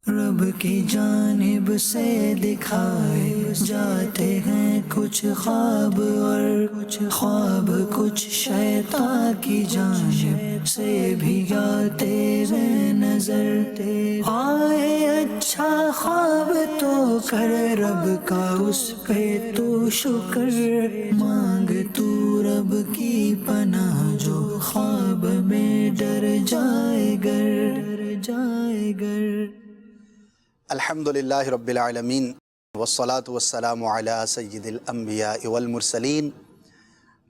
رب کی جانب سے دکھائے جاتے ہیں کچھ خواب، اور کچھ خواب کچھ شیطان کی جانب سے بھی آتے ہیں نظر۔ آئے اچھا خواب تو کر رب کا اس پہ تو شکر، مانگ تو رب کی پناہ جو خواب میں ڈر جائے گر۔ الحمدللہ رب العالمین والصلاة والسلام علی سید الانبیاء والمرسلین،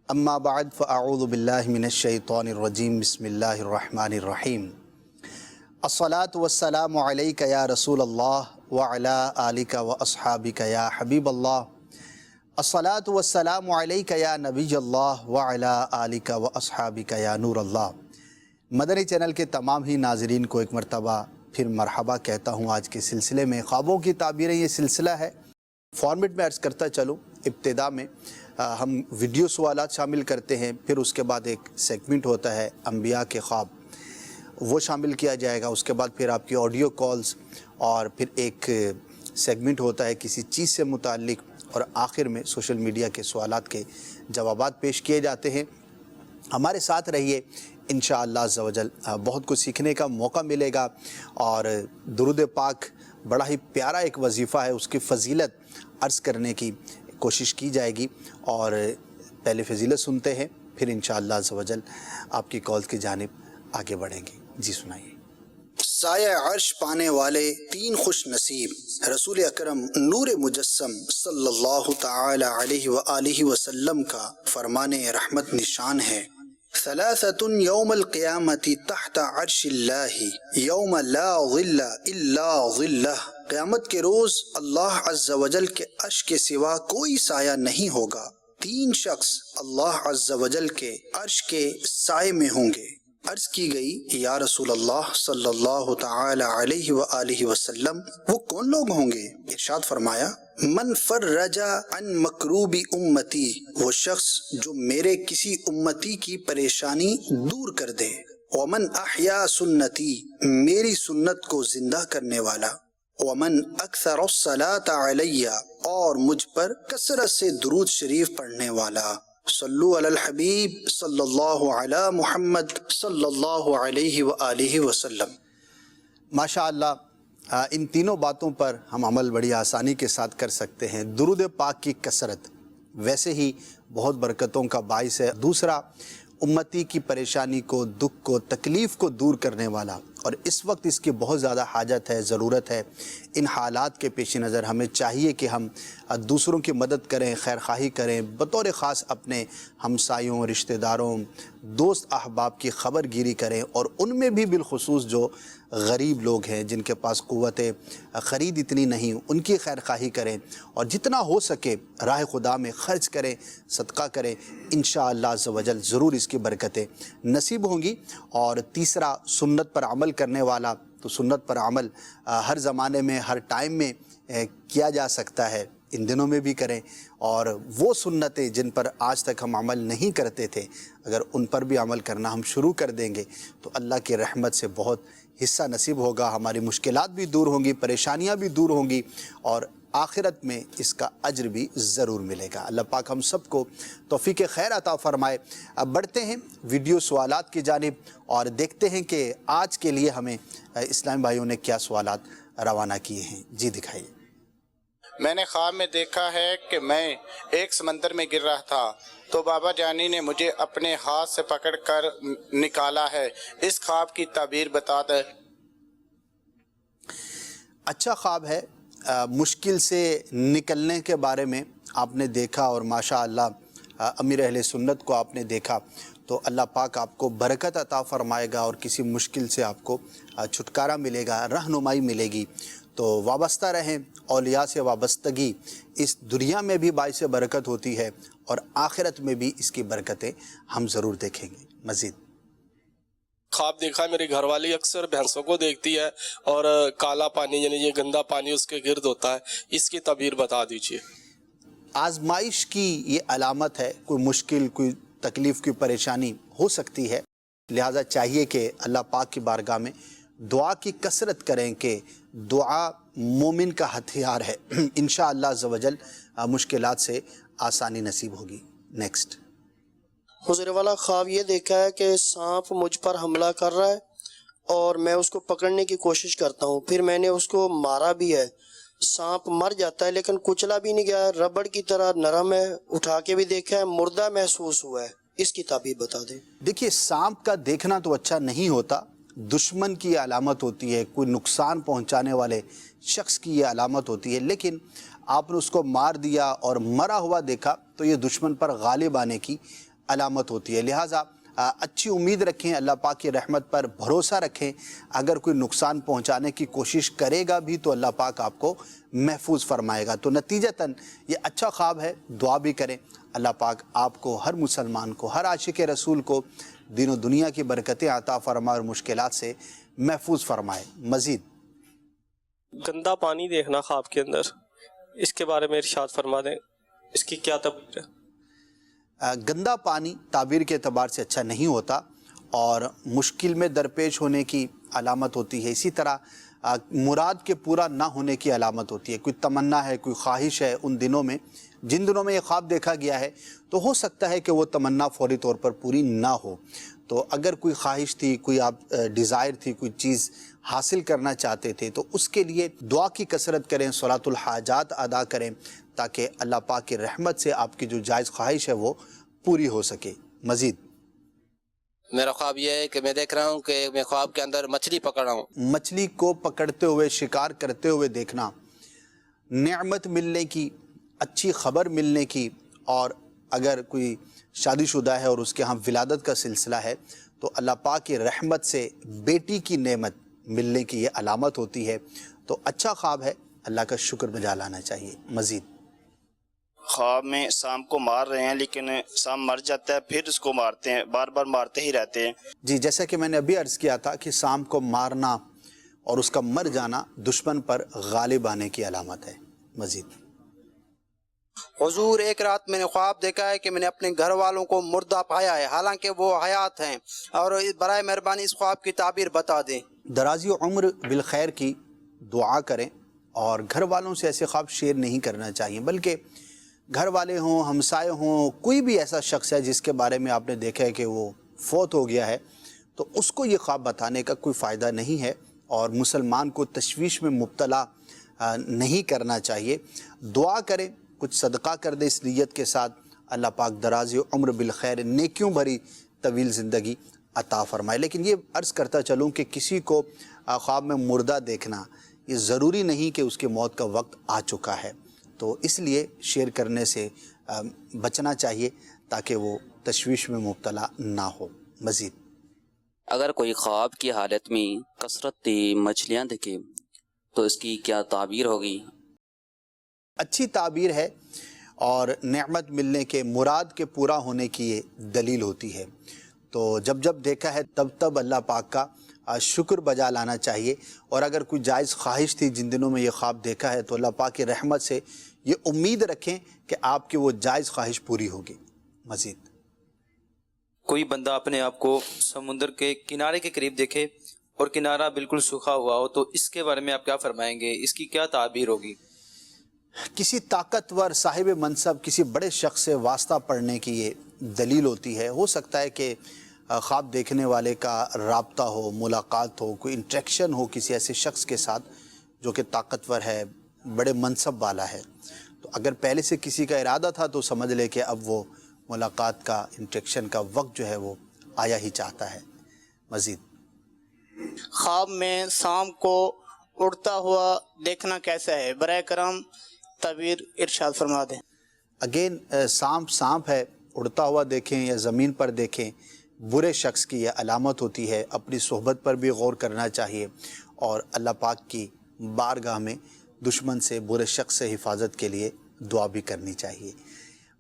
اما بعد فاعوذ باللہ من الشیطان الرجیم، بسم اللہ الرحمن الرحیم۔ الصلاة والسلام علیک یا رسول اللہ وعلی آلک واصحابک یا حبیب اللہ، الصلاة والسلام علیک یا نبی اللہ وعلی آلک واصحابک یا نور اللہ۔ مدنی چینل کے تمام ہی ناظرین کو ایک مرتبہ پھر مرحبا کہتا ہوں۔ آج کے سلسلے میں خوابوں کی تعبیریں یہ سلسلہ ہے، فارمیٹ میں عرض کرتا چلوں۔ ابتدا میں ہم ویڈیو سوالات شامل کرتے ہیں، پھر اس کے بعد ایک سیگمنٹ ہوتا ہے انبیاء کے خواب، وہ شامل کیا جائے گا۔ اس کے بعد پھر آپ کی آڈیو کالز، اور پھر ایک سیگمنٹ ہوتا ہے کسی چیز سے متعلق، اور آخر میں سوشل میڈیا کے سوالات کے جوابات پیش کیے جاتے ہیں۔ ہمارے ساتھ رہیے، انشاءاللہ عز و جل بہت کچھ سیکھنے کا موقع ملے گا۔ اور درود پاک بڑا ہی پیارا ایک وظیفہ ہے، اس کی فضیلت عرض کرنے کی کوشش کی جائے گی۔ اور پہلے فضیلت سنتے ہیں، پھر انشاءاللہ عز و جل آپ کی کالز کی جانب آگے بڑھیں گے۔ جی سنائیے۔ سایہ عرش پانے والے تین خوش نصیب رسول اکرم نور مجسم صلی اللہ تعالی علیہ وآلہ وسلم کا فرمان رحمت نشان ہے: ثلاثۃ یوم القیامت تحت عرش اللہ یوم لا ظل الا ظلہ۔ قیامت کے روز اللہ عز و جل کے عرش کے سوا کوئی سایہ نہیں ہوگا۔ تین شخص اللہ عز و جل کے عرش کے سائے میں ہوں گے۔ عرض کی گئی یا رسول اللہ صلی اللہ تعالی علیہ وآلہ وسلم، وہ کون لوگ ہوں گے؟ ارشاد فرمایا: من فرج عن مکروب امتی، وہ شخص جو میرے کسی امتی کی پریشانی دور کر دے۔ ومن احیا سنتی، میری سنت کو زندہ کرنے والا۔ ومن اکثر الصلاۃ علی، اور مجھ پر کثرت سے درود شریف پڑھنے والا۔ صلو علی الحبیب صلی اللہ علی محمد صلی اللہ علیہ وآلہ وسلم۔ ماشاءاللہ ان تینوں باتوں پر ہم عمل بڑی آسانی کے ساتھ کر سکتے ہیں۔ درود پاک کی کثرت ویسے ہی بہت برکتوں کا باعث ہے۔ دوسرا، امتی کی پریشانی کو، دکھ کو، تکلیف کو دور کرنے والا، اور اس وقت اس کی بہت زیادہ حاجت ہے، ضرورت ہے۔ ان حالات کے پیش نظر ہمیں چاہیے کہ ہم دوسروں کی مدد کریں، خیر خواہی کریں، بطور خاص اپنے ہمسایوں، رشتہ داروں، دوست احباب کی خبر گیری کریں، اور ان میں بھی بالخصوص جو غریب لوگ ہیں، جن کے پاس قوت خرید اتنی نہیں، ان کی خیر خواہی کریں، اور جتنا ہو سکے راہ خدا میں خرچ کریں، صدقہ کریں۔ انشاءاللہ عز و جل ضرور اس کی برکتیں نصیب ہوں گی۔ اور تیسرا، سنت پر عمل کرنے والا، تو سنت پر عمل ہر زمانے میں، ہر ٹائم میں کیا جا سکتا ہے، ان دنوں میں بھی کریں۔ اور وہ سنتیں جن پر آج تک ہم عمل نہیں کرتے تھے، اگر ان پر بھی عمل کرنا ہم شروع کر دیں گے تو اللہ کی رحمت سے بہت حصہ نصیب ہوگا، ہماری مشکلات بھی دور ہوں گی، پریشانیاں بھی دور ہوں گی، اور آخرت میں اس کا اجر بھی ضرور ملے گا۔ اللہ پاک ہم سب کو توفیق خیر عطا فرمائے۔ اب بڑھتے ہیں ویڈیو سوالات کی جانب، اور دیکھتے ہیں کہ آج کے لیے ہمیں اسلامی بھائیوں نے کیا سوالات روانہ کیے ہیں۔ جی دکھائیے۔ میں نے خواب میں دیکھا ہے کہ میں ایک سمندر میں گر رہا تھا، تو بابا جانی نے مجھے اپنے ہاتھ سے پکڑ کر نکالا ہے۔ اس خواب کی تعبیر بتا دیں۔ اچھا خواب ہے، مشکل سے نکلنے کے بارے میں آپ نے دیکھا، اور ماشاءاللہ امیر اہل سنت کو آپ نے دیکھا، تو اللہ پاک آپ کو برکت عطا فرمائے گا، اور کسی مشکل سے آپ کو چھٹکارا ملے گا، رہنمائی ملے گی۔ تو وابستہ رہیں، اولیاء سے وابستگی اس دنیا میں بھی باعث برکت ہوتی ہے، اور آخرت میں بھی اس کی برکتیں ہم ضرور دیکھیں گے۔ مزید خواب دیکھا ہے، میری گھر والی اکثر بھینسوں کو دیکھتی ہے، اور کالا پانی یعنی یہ گندا پانی اس کے گرد ہوتا ہے، اس کی تعبیر بتا دیجئے۔ آزمائش کی یہ علامت ہے، کوئی مشکل، کوئی تکلیف، کوئی پریشانی ہو سکتی ہے، لہٰذا چاہیے کہ اللہ پاک کی بارگاہ میں دعا کی کثرت کریں کہ دعا مومن کا ہتھیار ہے، انشاءاللہ عز و جل مشکلات سے آسانی نصیب ہوگی۔ نیکسٹ۔ حضور والا خواب یہ دیکھا ہے کہ سانپ مجھ پر حملہ کر رہا ہے اور میں اس کو پکڑنے کی کوشش کرتا ہوں، پھر میں نے اس کو مارا بھی ہے، سانپ مر جاتا ہے لیکن کچلا بھی نہیں گیا، ربڑ کی طرح نرم ہے، اٹھا کے بھی دیکھا ہے، مردہ محسوس ہوا ہے، اس کی تعبیر بتا دیں۔ دیکھیے سانپ کا دیکھنا تو اچھا نہیں ہوتا، دشمن کی علامت ہوتی ہے، کوئی نقصان پہنچانے والے شخص کی یہ علامت ہوتی ہے، لیکن آپ نے اس کو مار دیا اور مرا ہوا دیکھا تو یہ دشمن پر غالب آنے کی علامت ہوتی ہے۔ لہٰذا اچھی امید رکھیں، اللہ پاک کی رحمت پر بھروسہ رکھیں، اگر کوئی نقصان پہنچانے کی کوشش کرے گا بھی تو اللہ پاک آپ کو محفوظ فرمائے گا۔ تو نتیجتاً یہ اچھا خواب ہے، دعا بھی کریں، اللہ پاک آپ کو، ہر مسلمان کو، ہر عاشق رسول کو دین و دنیا کی برکتیں عطا فرمائے اور مشکلات سے محفوظ فرمائے۔ مزید گندا پانی دیکھنا خواب کے اندر، اس کے بارے میں ارشاد فرما دیں، اس کی کیا تعبیر ہے؟ گندا پانی تعبیر کے اعتبار سے اچھا نہیں ہوتا اور مشکل میں درپیش ہونے کی علامت ہوتی ہے، اسی طرح مراد کے پورا نہ ہونے کی علامت ہوتی ہے۔ کوئی تمنا ہے، کوئی خواہش ہے ان دنوں میں، جن دنوں میں یہ خواب دیکھا گیا ہے، تو ہو سکتا ہے کہ وہ تمنا فوری طور پر پوری نہ ہو۔ تو اگر کوئی خواہش تھی، کوئی آپ ڈیزائر تھی، کوئی چیز حاصل کرنا چاہتے تھے تو اس کے لیے دعا کی کثرت کریں، صلاۃ الحاجات ادا کریں تاکہ اللہ پاک کی رحمت سے آپ کی جو جائز خواہش ہے وہ پوری ہو سکے۔ مزید میرا خواب یہ ہے کہ میں دیکھ رہا ہوں کہ میں خواب کے اندر مچھلی پکڑ رہا ہوں۔ مچھلی کو پکڑتے ہوئے، شکار کرتے ہوئے دیکھنا نعمت ملنے کی، اچھی خبر ملنے کی، اور اگر کوئی شادی شدہ ہے اور اس کے ہاں ولادت کا سلسلہ ہے تو اللہ پاک کی رحمت سے بیٹی کی نعمت ملنے کی یہ علامت ہوتی ہے۔ تو اچھا خواب ہے، اللہ کا شکر بجا لانا چاہیے۔ مزید خواب میں سانپ کو مار رہے ہیں لیکن سانپ مر جاتا ہے، پھر اس کو مارتے ہیں، بار بار مارتے ہی رہتے ہیں۔ جی، جیسا کہ میں نے ابھی عرض کیا تھا کہ سانپ کو مارنا اور اس کا مر جانا دشمن پر غالب آنے کی علامت ہے۔ مزید حضور ایک رات میں نے خواب دیکھا ہے کہ میں نے اپنے گھر والوں کو مردہ پایا ہے، حالانکہ وہ حیات ہیں، اور برائے مہربانی اس خواب کی تعبیر بتا دیں۔ درازی عمر بالخیر کی دعا کریں، اور گھر والوں سے ایسے خواب شیئر نہیں کرنا چاہیے، بلکہ گھر والے ہوں، ہمسائے ہوں، کوئی بھی ایسا شخص ہے جس کے بارے میں آپ نے دیکھا ہے کہ وہ فوت ہو گیا ہے، تو اس کو یہ خواب بتانے کا کوئی فائدہ نہیں ہے، اور مسلمان کو تشویش میں مبتلا نہیں کرنا چاہیے۔ دعا کریں، کچھ صدقہ کر دیں اس نیت کے ساتھ، اللہ پاک دراز عمر بالخیر، نیکیوں بھری طویل زندگی عطا فرمائے۔ لیکن یہ عرض کرتا چلوں کہ کسی کو خواب میں مردہ دیکھنا یہ ضروری نہیں کہ اس کی موت کا وقت آ چکا ہے، تو اس لیے شیئر کرنے سے بچنا چاہیے تاکہ وہ تشویش میں مبتلا نہ ہو۔ مزید اگر کوئی خواب کی حالت میں کثرت مچھلیاں دیکھے تو اس کی کیا تعبیر ہوگی؟ اچھی تعبیر ہے اور نعمت ملنے کے، مراد کے پورا ہونے کی یہ دلیل ہوتی ہے۔ تو جب جب دیکھا ہے تب تب اللہ پاک کا شکر بجا لانا چاہیے، اور اگر کوئی جائز خواہش تھی جن دنوں میں یہ خواب دیکھا ہے تو اللہ پاک کی رحمت سے یہ امید رکھیں کہ آپ کی وہ جائز خواہش پوری ہوگی۔ مزید کوئی بندہ اپنے آپ کو سمندر کے کنارے کے قریب دیکھے اور کنارہ بالکل سوکھا ہوا ہو، تو اس کے بارے میں آپ کیا فرمائیں گے؟ اس کی کیا تعبیر ہوگی؟ کسی طاقتور صاحب منصب، کسی بڑے شخص سے واسطہ پڑھنے کی یہ دلیل ہوتی ہے۔ ہو سکتا ہے کہ خواب دیکھنے والے کا رابطہ ہو، ملاقات ہو، کوئی انٹریکشن ہو کسی ایسے شخص کے ساتھ جو کہ طاقتور ہے، بڑے منصب والا ہے، تو اگر پہلے سے کسی کا ارادہ تھا تو سمجھ لے کہ اب وہ ملاقات کا، انٹریکشن کا وقت جو ہے وہ آیا ہی چاہتا ہے۔ مزید خواب میں سانپ کو اڑتا ہوا دیکھنا کیسا ہے؟ برائے کرم تعبیر ارشاد فرما دیں۔ اگین سانپ ہے، اڑتا ہوا دیکھیں یا زمین پر دیکھیں، برے شخص کی یہ علامت ہوتی ہے۔ اپنی صحبت پر بھی غور کرنا چاہیے، اور اللہ پاک کی بارگاہ میں دشمن سے، برے شخص سے حفاظت کے لیے دعا بھی کرنی چاہیے۔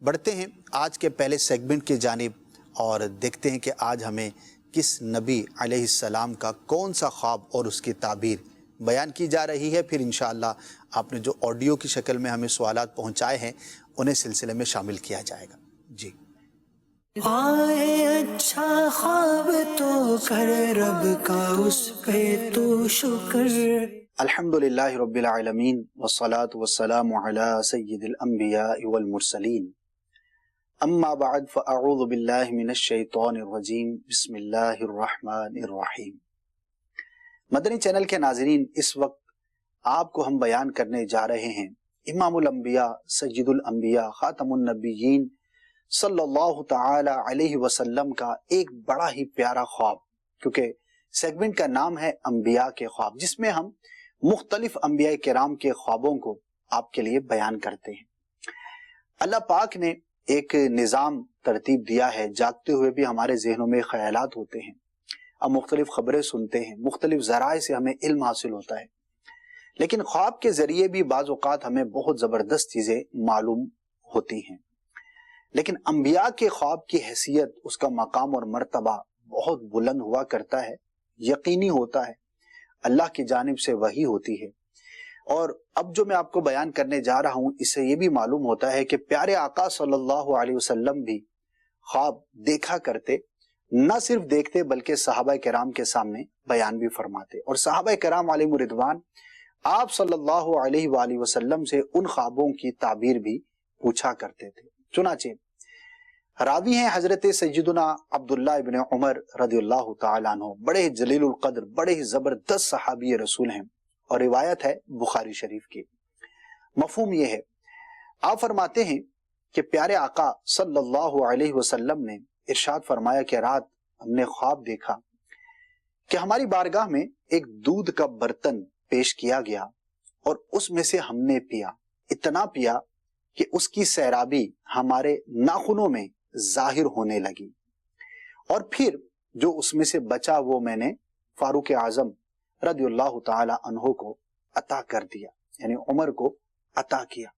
بڑھتے ہیں آج کے پہلے سیگمنٹ کی جانب، اور دیکھتے ہیں کہ آج ہمیں کس نبی علیہ السلام کا کون سا خواب اور اس کی تعبیر بیان کی جا رہی ہے۔ پھر انشاءاللہ آپ نے جو آڈیو کی شکل میں ہمیں سوالات پہنچائے ہیں انہیں سلسلے میں شامل کیا جائے گا۔ جی آئے اچھا خواب تو کر رب کا اس پہ تو شکر، الحمدللہ رب العالمین والصلاة والسلام علی سید الانبیاء والمرسلین اما بعد فاعوذ باللہ من الشیطان الرجیم بسم اللہ الرحمن الرحیم۔ مدنی چینل کے ناظرین، اس وقت آپ کو ہم بیان کرنے جا رہے ہیں امام الانبیاء سید الانبیاء خاتم النبیین صلی اللہ تعالی علیہ وسلم کا ایک بڑا ہی پیارا خواب، کیونکہ سیگمنٹ کا نام ہے انبیاء کے خواب، جس میں ہم مختلف انبیاء کرام کے خوابوں کو آپ کے لیے بیان کرتے ہیں۔ اللہ پاک نے ایک نظام ترتیب دیا ہے، جاگتے ہوئے بھی ہمارے ذہنوں میں خیالات ہوتے ہیں، ہم مختلف خبریں سنتے ہیں، مختلف ذرائع سے ہمیں علم حاصل ہوتا ہے، لیکن خواب کے ذریعے بھی بعض اوقات ہمیں بہت زبردست چیزیں معلوم ہوتی ہیں۔ لیکن انبیاء کے خواب کی حیثیت، اس کا مقام اور مرتبہ بہت بلند ہوا کرتا ہے، یقینی ہوتا ہے، اللہ کی جانب سے وحی ہوتی ہے۔ اور اب جو میں آپ کو بیان کرنے جا رہا ہوں، اس سے یہ بھی معلوم ہوتا ہے کہ پیارے آقا صلی اللہ علیہ وسلم بھی خواب دیکھا کرتے، نہ صرف دیکھتے بلکہ صحابہ کرام کے سامنے بیان بھی فرماتے، اور صحابہ کرام علیہم رضوان آپ صلی اللہ علیہ وآلہ وسلم سے ان خوابوں کی تعبیر بھی پوچھا کرتے تھے۔ چنانچہ راوی ہیں حضرت سیدنا عبداللہ ابن عمر رضی اللہ تعالیٰ عنہ، بڑے ہی جلیل القدر، بڑے ہی زبردست صحابی رسول ہیں، اور روایت ہے بخاری شریف کی۔ مفہوم یہ ہے، آپ فرماتے ہیں کہ پیارے آقا صلی اللہ علیہ وسلم نے ارشاد فرمایا کہ رات ہم نے خواب دیکھا کہ ہماری بارگاہ میں ایک دودھ کا برتن پیش کیا گیا، اور اس میں سے ہم نے پیا، اتنا پیا کہ اس کی سیرابی ہمارے ناخنوں میں ظاہر ہونے لگی، اور پھر جو اس میں سے بچا وہ میں نے فاروق اعظم رضی اللہ تعالی عنہ کو عطا کر دیا، یعنی عمر کو عطا کیا۔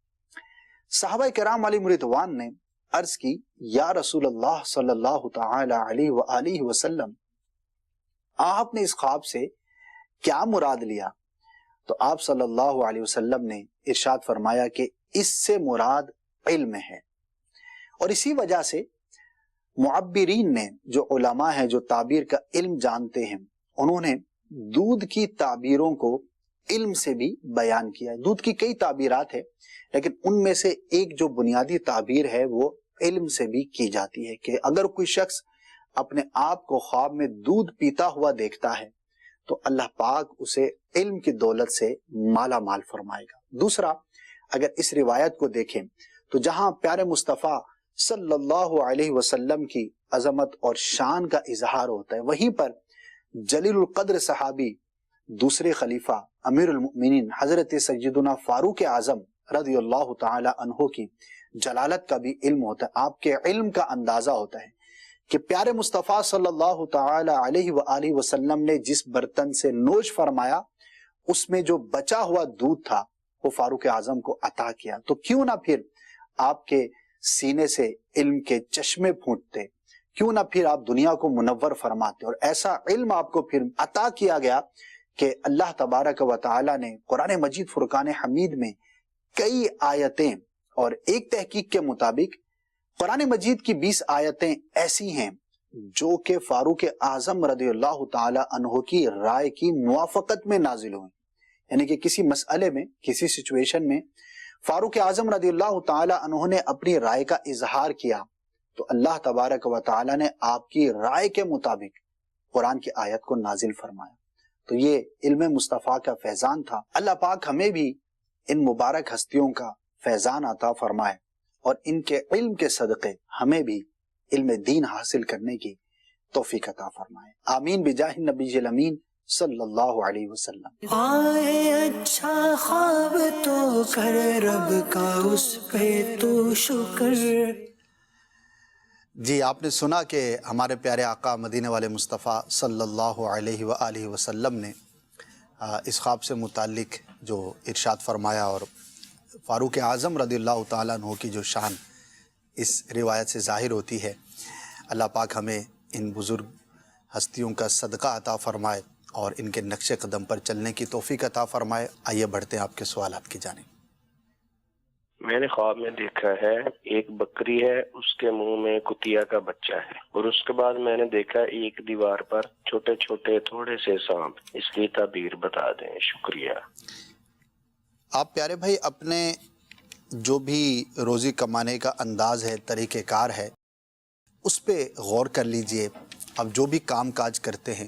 صحابہ کرام علیہم رضوان نے عرض کی، یا رسول اللہ صلی اللہ تعالی علیہ وآلہ وسلم، آپ نے اس خواب سے کیا مراد لیا؟ تو آپ صلی اللہ علیہ وسلم نے ارشاد فرمایا کہ اس سے مراد علم ہے، اور اسی وجہ سے معبرین نے، جو علماء ہیں جو تعبیر کا علم جانتے ہیں، انہوں نے دودھ کی تعبیروں کو علم سے بھی بیان کیا ہے۔ دودھ کی کئی تعبیرات ہیں، لیکن ان میں سے ایک جو بنیادی تعبیر ہے وہ علم سے بھی کی جاتی ہے، کہ اگر کوئی شخص اپنے آپ کو خواب میں دودھ پیتا ہوا دیکھتا ہے تو اللہ پاک اسے علم کی دولت سے مالا مال فرمائے گا۔ دوسرا، اگر اس روایت کو دیکھیں تو جہاں پیارے مصطفیٰ صلی اللہ علیہ وسلم کی عظمت اور شان کا اظہار ہوتا ہے، وہیں پر جلیل القدر صحابی دوسرے خلیفہ امیر المؤمنین حضرت سیدنا فاروق اعظم رضی اللہ تعالی عنہ کی جلالت کا بھی علم ہوتا ہے۔ آپ کے علم کا اندازہ ہوتا ہے کہ پیارے مصطفیٰ صلی اللہ تعالی علیہ وآلہ وسلم نے جس برتن سے نوش فرمایا، اس میں جو بچا ہوا دودھ تھا وہ فاروق اعظم کو عطا کیا، تو کیوں نہ پھر آپ کے سینے سے علم کے چشمے پھوٹتے، کیوں نہ پھر آپ دنیا کو منور فرماتے، اور ایسا علم آپ کو پھر عطا کیا گیا کہ اللہ تبارک و تعالی نے قرآن مجید فرقان حمید میں کئی آیتیں، اور ایک تحقیق کے مطابق قرآن مجید کی 20 آیتیں ایسی ہیں جو کہ فاروق اعظم رضی اللہ تعالی عنہ کی رائے کی موافقت میں نازل ہوئیں، یعنی کہ کسی مسئلے میں، کسی سچویشن میں فاروق اعظم رضی اللہ تعالی عنہ نے اپنی رائے کا اظہار کیا، تو اللہ تبارک و تعالی نے آپ کی رائے کے مطابق قرآن کی آیت کو نازل فرمایا۔ تو یہ علم مصطفیٰ کا فیضان تھا۔ اللہ پاک ہمیں بھی ان مبارک ہستیوں کا فیضان عطا فرمائے، اور ان کے علم کے صدقے ہمیں بھی علم دین حاصل کرنے کی توفیق عطا فرمائے، آمین بجاہ النبی الامین صلی اللہ علیہ وسلم۔ آئے اچھا خواب تو کر رب کا اس پہ تو شکر۔ جی، آپ نے سنا کہ ہمارے پیارے آقا مدینے والے مصطفیٰ صلی اللہ علیہ وآلہ وسلم نے اس خواب سے متعلق جو ارشاد فرمایا، اور فاروق اعظم رضی اللہ تعالیٰ عنہ کی جو شان اس روایت سے ظاہر ہوتی ہے۔ اللہ پاک ہمیں ان بزرگ ہستیوں کا صدقہ عطا فرمائے اور ان کے نقش قدم پر چلنے کی توفیق عطا فرمائے۔ آئیے بڑھتے ہیں آپ کے سوالات کی جانب۔ میں نے خواب میں دیکھا ہے ایک بکری ہے، اس کے منہ میں کتیا کا بچہ ہے، اور اس کے بعد میں نے دیکھا ایک دیوار پر چھوٹے چھوٹے تھوڑے سے سانپ۔ اس کی تعبیر بتا دیں، شکریہ۔ آپ پیارے بھائی اپنے جو بھی روزی کمانے کا انداز ہے، طریقہ کار ہے، اس پہ غور کر لیجئے۔ اب جو بھی کام کاج کرتے ہیں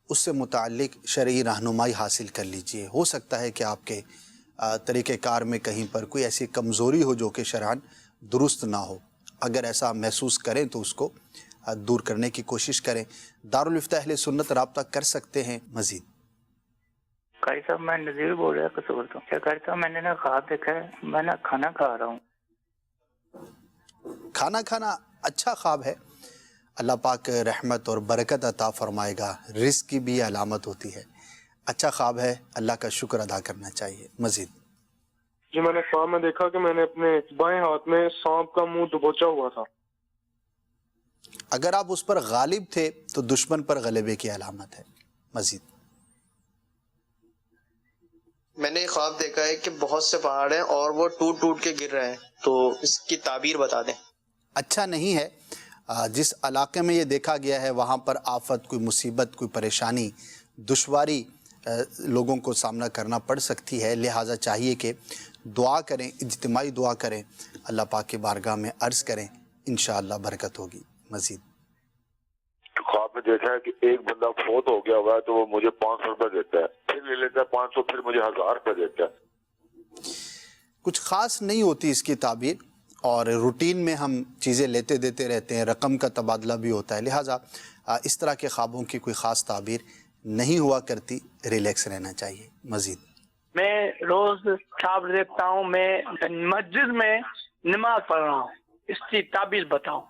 اس سے متعلق شرعی رہنمائی حاصل کر لیجئے۔ ہو سکتا ہے کہ آپ کے طریقہ کار میں کہیں پر کوئی ایسی کمزوری ہو جو کہ شرعاً درست نہ ہو۔ اگر ایسا محسوس کریں تو اس کو دور کرنے کی کوشش کریں۔ دارالفتہ اہل سنت رابطہ کر سکتے ہیں مزید۔ قاری صاحب میں نذیر بول رہا قصور تو۔ قاری صاحب میں نے نا خواب دیکھا ہے، میں نا کھانا کھا رہا ہوں۔ کھانا کھانا اچھا خواب ہے، اللہ پاک رحمت اور برکت عطا فرمائے گا، رزق کی بھی علامت ہوتی ہے۔ اچھا خواب ہے، اللہ کا شکر ادا کرنا چاہیے۔ مزید جی میں نے خواب میں دیکھا کہ میں نے اپنے بائیں ہاتھ میں سانپ کا منہ دبوچا ہوا تھا۔ اگر آپ اس پر غالب تھے تو دشمن پر غلبے کی علامت ہے۔ مزید میں نے خواب دیکھا ہے کہ بہت سے پہاڑ ہیں اور وہ ٹوٹ ٹوٹ کے گر رہے ہیں، تو اس کی تعبیر بتا دیں۔ اچھا نہیں ہے۔ جس علاقے میں یہ دیکھا گیا ہے وہاں پر آفت، کوئی مصیبت، کوئی پریشانی، دشواری لوگوں کو سامنا کرنا پڑ سکتی ہے، لہٰذا چاہیے کہ دعا کریں، اجتماعی دعا کریں، اللہ پاک کے بارگاہ میں عرض کریں، انشاءاللہ برکت ہوگی۔ مزید خواب میں دیکھا ہے کہ ایک بندہ فوت ہو گیا ہوا ہے تو وہ مجھے 500 روپے دیتا ہے، پھر لے لیتا ہے 500، پھر مجھے 1000 روپے دیتا ہے۔ کچھ خاص نہیں ہوتی اس کی تعبیر، اور روٹین میں ہم چیزیں لیتے دیتے رہتے ہیں، رقم کا تبادلہ بھی ہوتا ہے، لہٰذا اس طرح کے خوابوں کی کوئی خاص تعبیر نہیں ہوا کرتی، ریلیکس رہنا چاہیے۔ مزید میں روز خواب دیکھتا ہوں میں مسجد میں نماز پڑھ رہا ہوں، اس کی تعبیر بتاؤ۔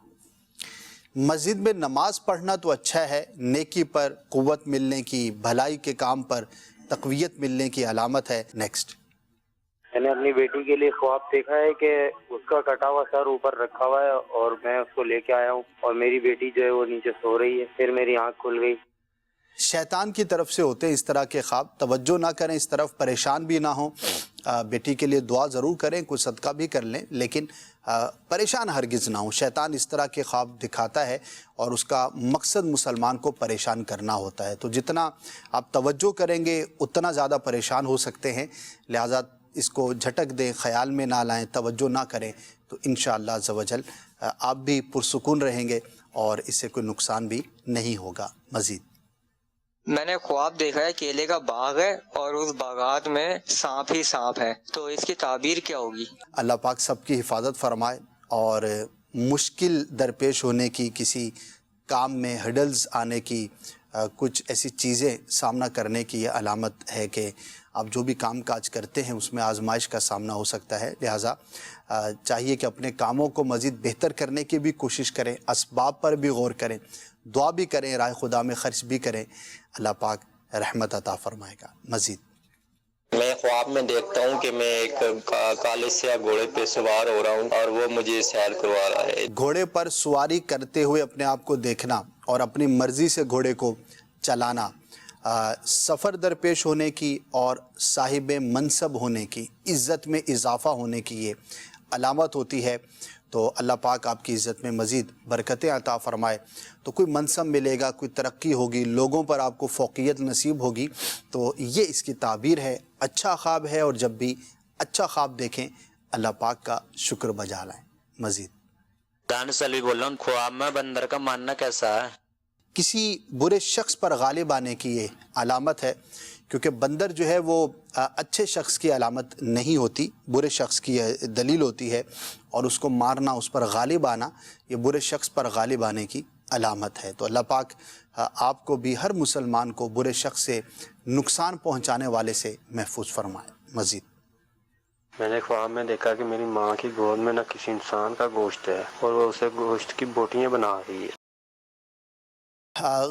مسجد میں نماز پڑھنا تو اچھا ہے، نیکی پر قوت ملنے کی، بھلائی کے کام پر تقویت ملنے کی علامت ہے۔ نیکسٹ میں نے اپنی بیٹی کے لیے خواب دیکھا ہے کہ اس کا کٹا ہوا سر اوپر رکھا ہوا ہے اور میں اس کو لے کے آیا ہوں، اور میری بیٹی جو ہے وہ نیچے سو رہی ہے، پھر میری آنکھ کھل گئی۔ شیطان کی طرف سے ہوتے ہیں اس طرح کے خواب، توجہ نہ کریں اس طرف، پریشان بھی نہ ہوں۔ بیٹی کے لیے دعا ضرور کریں، کوئی صدقہ بھی کر لیں، لیکن پریشان ہرگز نہ ہوں۔ شیطان اس طرح کے خواب دکھاتا ہے اور اس کا مقصد مسلمان کو پریشان کرنا ہوتا ہے، تو جتنا آپ توجہ کریں گے اتنا زیادہ پریشان ہو سکتے ہیں، لہٰذا اس کو جھٹک دیں، خیال میں نہ لائیں، توجہ نہ کریں، تو انشاءاللہ عز و جل آپ بھی پرسکون رہیں گے اور اس سے کوئی نقصان بھی نہیں ہوگا۔ مزید میں نے خواب دیکھا ہے کیلے کا باغ ہے اور اس باغات میں سانپ ہی سانپ ہے، تو اس کی تعبیر کیا ہوگی؟ اللہ پاک سب کی حفاظت فرمائے، اور مشکل درپیش ہونے کی، کسی کام میں ہڈلز آنے کی، کچھ ایسی چیزیں سامنا کرنے کی یہ علامت ہے کہ آپ جو بھی کام کاج کرتے ہیں اس میں آزمائش کا سامنا ہو سکتا ہے، لہٰذا چاہیے کہ اپنے کاموں کو مزید بہتر کرنے کی بھی کوشش کریں، اسباب پر بھی غور کریں، دعا بھی کریں، راہ خدا میں خرچ بھی کریں، اللہ پاک رحمت عطا فرمائے گا۔ مزید میں خواب میں دیکھتا ہوں کہ میں ایک کالے سیاہ گھوڑے پہ سوار ہو رہا ہوں اور وہ مجھے سیر کروا رہا ہے۔ گھوڑے پر سواری کرتے ہوئے اپنے آپ کو دیکھنا اور اپنی مرضی سے گھوڑے کو چلانا سفر درپیش ہونے کی اور صاحب منصب ہونے کی، عزت میں اضافہ ہونے کی یہ علامت ہوتی ہے، تو اللہ پاک آپ کی عزت میں مزید برکتیں عطا فرمائے، تو کوئی منصب ملے گا، کوئی ترقی ہوگی، لوگوں پر آپ کو فوقیت نصیب ہوگی، تو یہ اس کی تعبیر ہے۔ اچھا خواب ہے، اور جب بھی اچھا خواب دیکھیں اللہ پاک کا شکر بجا لائیں۔ مزید دان سلوی بول رہا ہوں، خواب میں بندر کا ماننا کیسا ہے؟ کسی برے شخص پر غالب آنے کی یہ علامت ہے، کیونکہ بندر جو ہے وہ اچھے شخص کی علامت نہیں ہوتی، برے شخص کی دلیل ہوتی ہے، اور اس کو مارنا، اس پر غالب آنا، یہ برے شخص پر غالب آنے کی علامت ہے۔ تو اللہ پاک آپ کو بھی، ہر مسلمان کو برے شخص سے، نقصان پہنچانے والے سے محفوظ فرمائے۔ مزید میں نے خواب میں دیکھا کہ میری ماں کی گود میں نہ کسی انسان کا گوشت ہے اور وہ اسے گوشت کی بوٹیاں بنا رہی ہے۔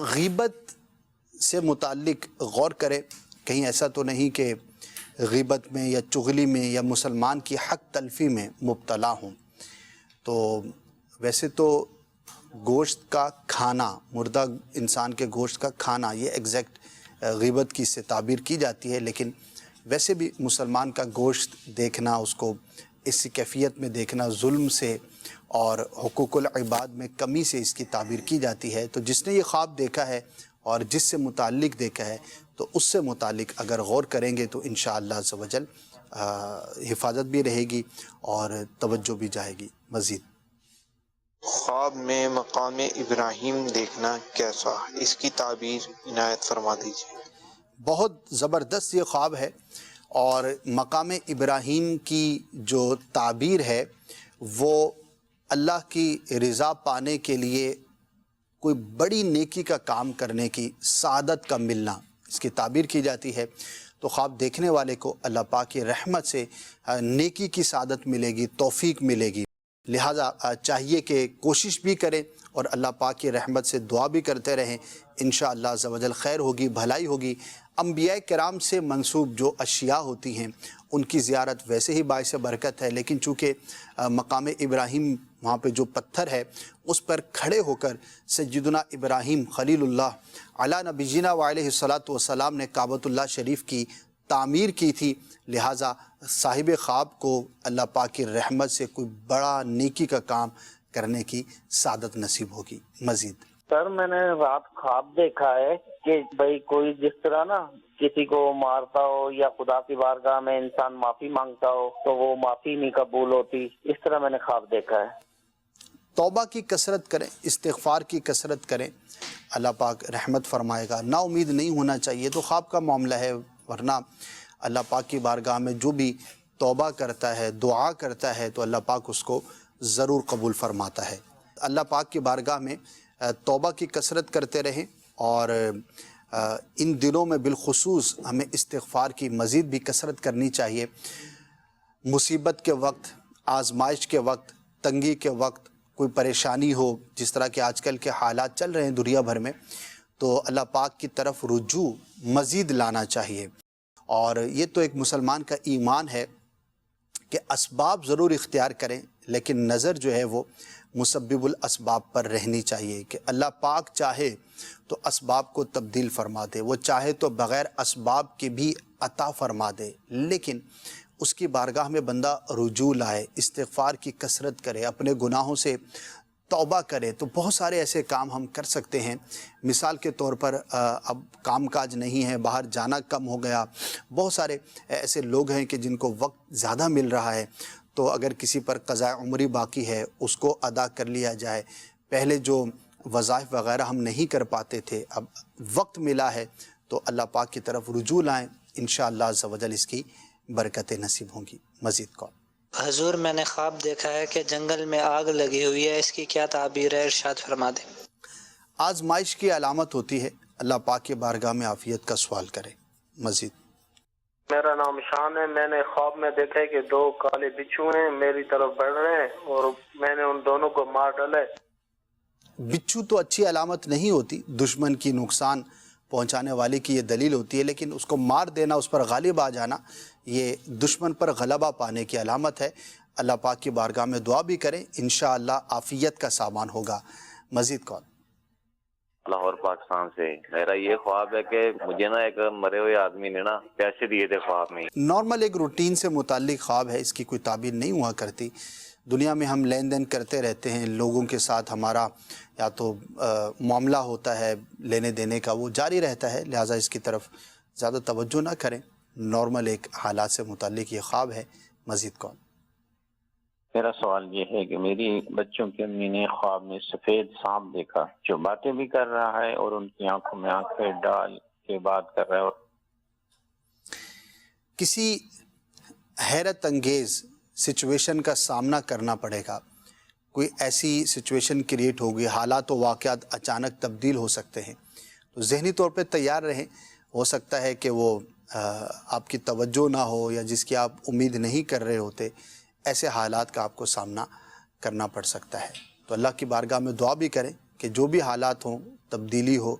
غیبت سے متعلق غور کرے، کہیں ایسا تو نہیں کہ غیبت میں یا چغلی میں یا مسلمان کی حق تلفی میں مبتلا ہوں۔ تو ویسے تو گوشت کا کھانا، مردہ انسان کے گوشت کا کھانا، یہ ایگزیکٹ غیبت کی سے تعبیر کی جاتی ہے، لیکن ویسے بھی مسلمان کا گوشت دیکھنا، اس کو اس کیفیت میں دیکھنا ظلم سے اور حقوق العباد میں کمی سے اس کی تعبیر کی جاتی ہے. تو جس نے یہ خواب دیکھا ہے اور جس سے متعلق دیکھا ہے تو اس سے متعلق اگر غور کریں گے تو انشاءاللہ عز و جل حفاظت بھی رہے گی اور توجہ بھی جائے گی. مزید خواب میں مقام ابراہیم دیکھنا کیسا، اس کی تعبیر عنایت فرما دیجیے. بہت زبردست یہ خواب ہے، اور مقام ابراہیم کی جو تعبیر ہے وہ اللہ کی رضا پانے کے لیے کوئی بڑی نیکی کا کام کرنے کی سعادت کا ملنا، اس کی تعبیر کی جاتی ہے. تو خواب دیکھنے والے کو اللہ پاک کی رحمت سے نیکی کی سعادت ملے گی، توفیق ملے گی. لہٰذا چاہیے کہ کوشش بھی کریں اور اللہ پاک کی رحمت سے دعا بھی کرتے رہیں. انشاءاللہ عز و جل خیر ہوگی، بھلائی ہوگی. انبیاء کرام سے منسوب جو اشیاء ہوتی ہیں ان کی زیارت ویسے ہی باعث برکت ہے، لیکن چونکہ مقام ابراہیم وہاں پہ جو پتھر ہے اس پر کھڑے ہو کر سیدنا ابراہیم خلیل اللہ علی نبینا وعلیہ الصلاۃ والسلام نے کعبۃ اللہ شریف کی تعمیر کی تھی. لہٰذا صاحب خواب کو اللہ پاک کی رحمت سے کوئی بڑا نیکی کا کام کرنے کی سعادت نصیب ہوگی. مزید سر میں نے رات خواب دیکھا ہے کہ بھائی کوئی جس طرح نا کسی کو مارتا ہو یا خدا کی بارگاہ میں انسان معافی مانگتا ہو تو وہ معافی نہیں قبول ہوتی، اس طرح میں نے خواب دیکھا ہے. توبہ کی کثرت کریں، استغفار کی کثرت کریں، اللہ پاک رحمت فرمائے گا. نا امید نہیں ہونا چاہیے. تو خواب کا معاملہ ہے، ورنہ اللہ پاک کی بارگاہ میں جو بھی توبہ کرتا ہے، دعا کرتا ہے تو اللہ پاک اس کو ضرور قبول فرماتا ہے. اللہ پاک کی بارگاہ میں توبہ کی کثرت کرتے رہیں، اور ان دنوں میں بالخصوص ہمیں استغفار کی مزید بھی کثرت کرنی چاہیے. مصیبت کے وقت، آزمائش کے وقت، تنگی کے وقت، کوئی پریشانی ہو، جس طرح کے آج کل کے حالات چل رہے ہیں دنیا بھر میں، تو اللہ پاک کی طرف رجوع مزید لانا چاہیے. اور یہ تو ایک مسلمان کا ایمان ہے کہ اسباب ضرور اختیار کریں، لیکن نظر جو ہے وہ مسبب الاسباب پر رہنی چاہیے کہ اللہ پاک چاہے تو اسباب کو تبدیل فرما دے، وہ چاہے تو بغیر اسباب کے بھی عطا فرما دے. لیکن اس کی بارگاہ میں بندہ رجوع لائے، استغفار کی کثرت کرے، اپنے گناہوں سے توبہ کرے. تو بہت سارے ایسے کام ہم کر سکتے ہیں. مثال کے طور پر اب کام کاج نہیں ہے، باہر جانا کم ہو گیا، بہت سارے ایسے لوگ ہیں کہ جن کو وقت زیادہ مل رہا ہے، تو اگر کسی پر قضاء عمری باقی ہے اس کو ادا کر لیا جائے. پہلے جو وظائف وغیرہ ہم نہیں کر پاتے تھے، اب وقت ملا ہے تو اللہ پاک کی طرف رجوع لائیں، انشاءاللہ عز و جل اس کی برکتیں نصیب ہوں گی. مزید کون؟ حضور میں نے خواب دیکھا ہے کہ جنگل میں آگ لگی ہوئی ہے، اس کی کیا تعبیر ہے، ارشاد فرما دیں. آزمائش کی علامت ہوتی ہے، اللہ پاک کی بارگاہ میں عافیت کا سوال کریں. مزید میرا نام شان ہے. میں نے خواب میں دیکھا ہے کہ دو کالے بچھو ہیں میری طرف بڑھ رہے ہیں اور میں نے ان دونوں کو مار ڈالا ہے. بچھو تو اچھی علامت نہیں ہوتی، دشمن کی نقصان پہنچانے والے کی یہ دلیل ہوتی ہے، لیکن اس کو مار دینا، اس پر غالب آ جانا، یہ دشمن پر غلبہ پانے کی علامت ہے. اللہ پاک کی بارگاہ میں دعا بھی کریں، انشاءاللہ عافیت کا سامان ہوگا. مزید کون؟ لاہور پاکستان سے. میرا یہ خواب ہے کہ مجھے نا ایک مرے ہوئے آدمی نے نا پیسے دیے تھے خواب میں. نارمل ایک روٹین سے متعلق خواب ہے، اس کی کوئی تعبیر نہیں ہوا کرتی. دنیا میں ہم لین دین کرتے رہتے ہیں، لوگوں کے ساتھ ہمارا یا تو معاملہ ہوتا ہے لینے دینے کا، وہ جاری رہتا ہے. لہٰذا اس کی طرف زیادہ توجہ نہ کریں. نارمل ایک حالات سے متعلق یہ خواب ہے. مزید کون؟ میرا سوال یہ ہے کہ میری بچوں کی امی نے خواب میں سفید سانپ دیکھا جو باتیں بھی کر رہا ہے اور ان کی آنکھوں میں آنکھیں ڈال کے بات کر رہا ہے. اور کسی حیرت انگیز سچویشن کا سامنا کرنا پڑے گا. کوئی ایسی سچویشن کریٹ ہوگی، حالات و واقعات اچانک تبدیل ہو سکتے ہیں، تو ذہنی طور پہ تیار رہیں. ہو سکتا ہے کہ وہ آپ کی توجہ نہ ہو یا جس کی آپ امید نہیں کر رہے ہوتے، ایسے حالات کا آپ کو سامنا کرنا پڑ سکتا ہے. تو اللہ کی بارگاہ میں دعا بھی کریں کہ جو بھی حالات ہوں، تبدیلی ہو،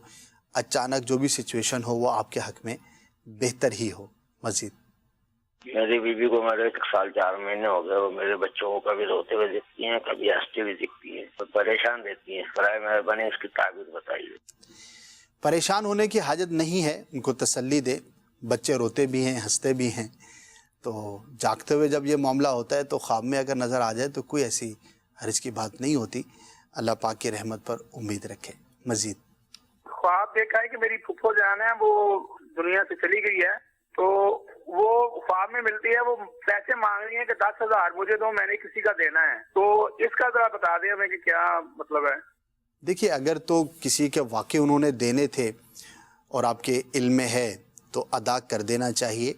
اچانک جو بھی سچویشن ہو، وہ آپ کے حق میں بہتر ہی ہو. مزید میری بیوی کو میرے 1 سال 4 مہینے ہو گئے، وہ میرے بچوں کو کبھی روتے ہوئے دکھتی ہیں، کبھی ہنستے ہوئے دکھتی ہیں، تو پریشان دیتی ہیں. برائے مہربانی اس کی تعبیر بتائیے. پریشان ہونے کی حاجت نہیں ہے، ان کو تسلی دے. بچے روتے بھی ہیں، ہنستے بھی ہیں، تو جاگتے ہوئے جب یہ معاملہ ہوتا ہے تو خواب میں اگر نظر آ جائے تو کوئی ایسی حرج کی بات نہیں ہوتی. اللہ پاک کی رحمت پر امید رکھے. مزید خواب دیکھا ہے کہ میری پھپھو جان ہے وہ دنیا سے چلی گئی ہے، تو وہ خواب میں ملتی ہے، وہ پیسے مانگ رہی ہیں کہ 10,000 مجھے دو، میں نے کسی کا دینا ہے. تو اس کا ذرا بتا دیں ہمیں کہ کیا مطلب ہے. دیکھیے، اگر تو کسی کے واقع انہوں نے دینے تھے اور آپ کے علم میں ہے تو ادا کر دینا چاہیے.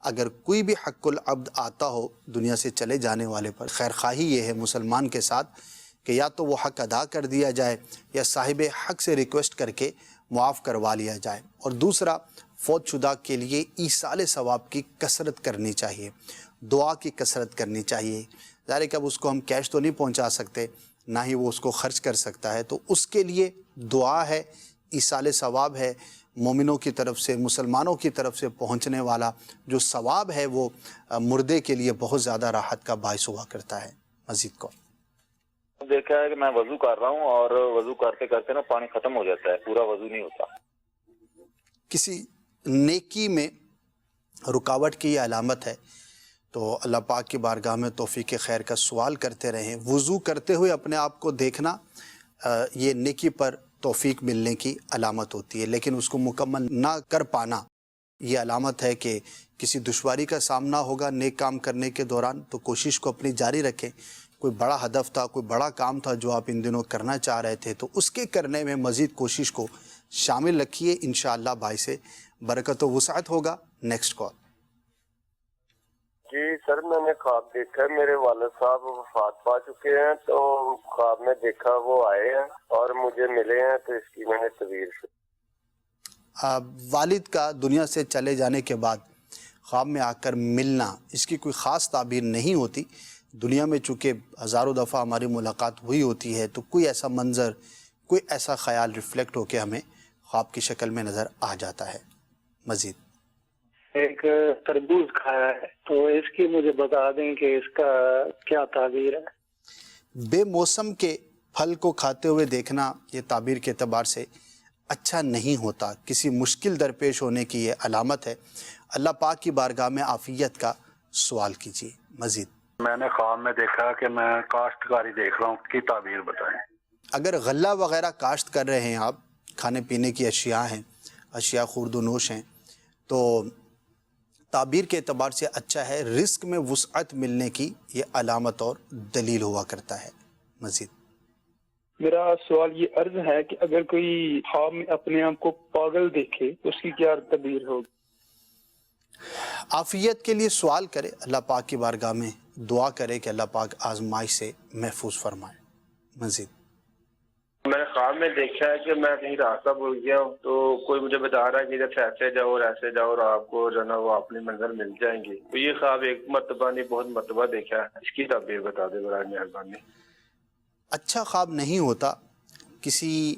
اگر کوئی بھی حق العبد آتا ہو دنیا سے چلے جانے والے پر، خیر خواہی یہ ہے مسلمان کے ساتھ کہ یا تو وہ حق ادا کر دیا جائے یا صاحب حق سے ریکویسٹ کر کے معاف کروا لیا جائے. اور دوسرا، فوت شدہ کے لیے ایصال ثواب کی کثرت کرنی چاہیے، دعا کی کثرت کرنی چاہیے. ظاہر ہے کہ اب اس کو ہم کیش تو نہیں پہنچا سکتے، نہ ہی وہ اس کو خرچ کر سکتا ہے، تو اس کے لیے دعا ہے، ایصال ثواب ہے. مومنوں کی طرف سے، مسلمانوں کی طرف سے پہنچنے والا جو ثواب ہے وہ مردے کے لیے بہت زیادہ راحت کا باعث ہوا کرتا ہے. مزید کو دیکھا ہے کہ میں وضو کر رہا ہوں اور وضو کرتے کرتے نا پانی ختم ہو جاتا ہے، پورا وضو نہیں ہوتا. کسی نیکی میں رکاوٹ کی یہ علامت ہے، تو اللہ پاک کی بارگاہ میں توفیق خیر کا سوال کرتے رہیں. وضو کرتے ہوئے اپنے آپ کو دیکھنا یہ نیکی پر توفیق ملنے کی علامت ہوتی ہے، لیکن اس کو مکمل نہ کر پانا یہ علامت ہے کہ کسی دشواری کا سامنا ہوگا نیک کام کرنے کے دوران. تو کوشش کو اپنی جاری رکھیں. کوئی بڑا ہدف تھا، کوئی بڑا کام تھا جو آپ ان دنوں کرنا چاہ رہے تھے، تو اس کے کرنے میں مزید کوشش کو شامل رکھیے. انشاءاللہ باعث برکت و وسعت ہوگا. Next call. جی سر، میں نے خواب دیکھا ہے میرے والد صاحب وفات پا چکے ہیں، تو خواب میں دیکھا وہ آئے ہیں اور مجھے ملے ہیں، تو اس کی میں نے تصویر سے. والد کا دنیا سے چلے جانے کے بعد خواب میں آ کر ملنا، اس کی کوئی خاص تعبیر نہیں ہوتی. دنیا میں چونکہ ہزاروں دفعہ ہماری ملاقات ہوئی ہوتی ہے، تو کوئی ایسا منظر، کوئی ایسا خیال ریفلیکٹ ہو کے ہمیں خواب کی شکل میں نظر آ جاتا ہے. مزید ایک تربوز کھایا ہے، تو اس کی مجھے بتا دیں کہ اس کا کیا تعبیر ہے. بے موسم کے پھل کو کھاتے ہوئے دیکھنا یہ تعبیر کے اعتبار سے اچھا نہیں ہوتا. کسی مشکل درپیش ہونے کی یہ علامت ہے. اللہ پاک کی بارگاہ میں عافیت کا سوال کیجیے. مزید میں نے خواب میں دیکھا کہ میں کاشتکاری دیکھ رہا ہوں، کی تعبیر بتائیں. اگر غلہ وغیرہ کاشت کر رہے ہیں آپ، کھانے پینے کی اشیاء ہیں، اشیاء خورد و نوش ہیں، تو تعبیر کے اعتبار سے اچھا ہے. رزق میں وسعت ملنے کی یہ علامت اور دلیل ہوا کرتا ہے. مزید میرا سوال یہ عرض ہے کہ اگر کوئی خواب میں اپنے آپ کو پاگل دیکھے تو اس کی کیا تعبیر ہوگی. عافیت کے لیے سوال کرے، اللہ پاک کی بارگاہ میں دعا کرے کہ اللہ پاک آزمائش سے محفوظ فرمائے. مزید میں نے خواب میں دیکھا ہے کہ میں کہیں راستہ بھول گیا ہوں، تو کوئی مجھے بتا رہا ہے کہ ادھر سے ایسے جاؤ اور ایسے جاؤ اور آپ کو جو ہے نا وہ اپنی منزل مل جائیں گی. تو یہ خواب ایک مرتبہ نہیں بہت مرتبہ دیکھا ہے، اس کی تعبیر بتا دیں برائے مہربانی. اچھا خواب نہیں ہوتا. کسی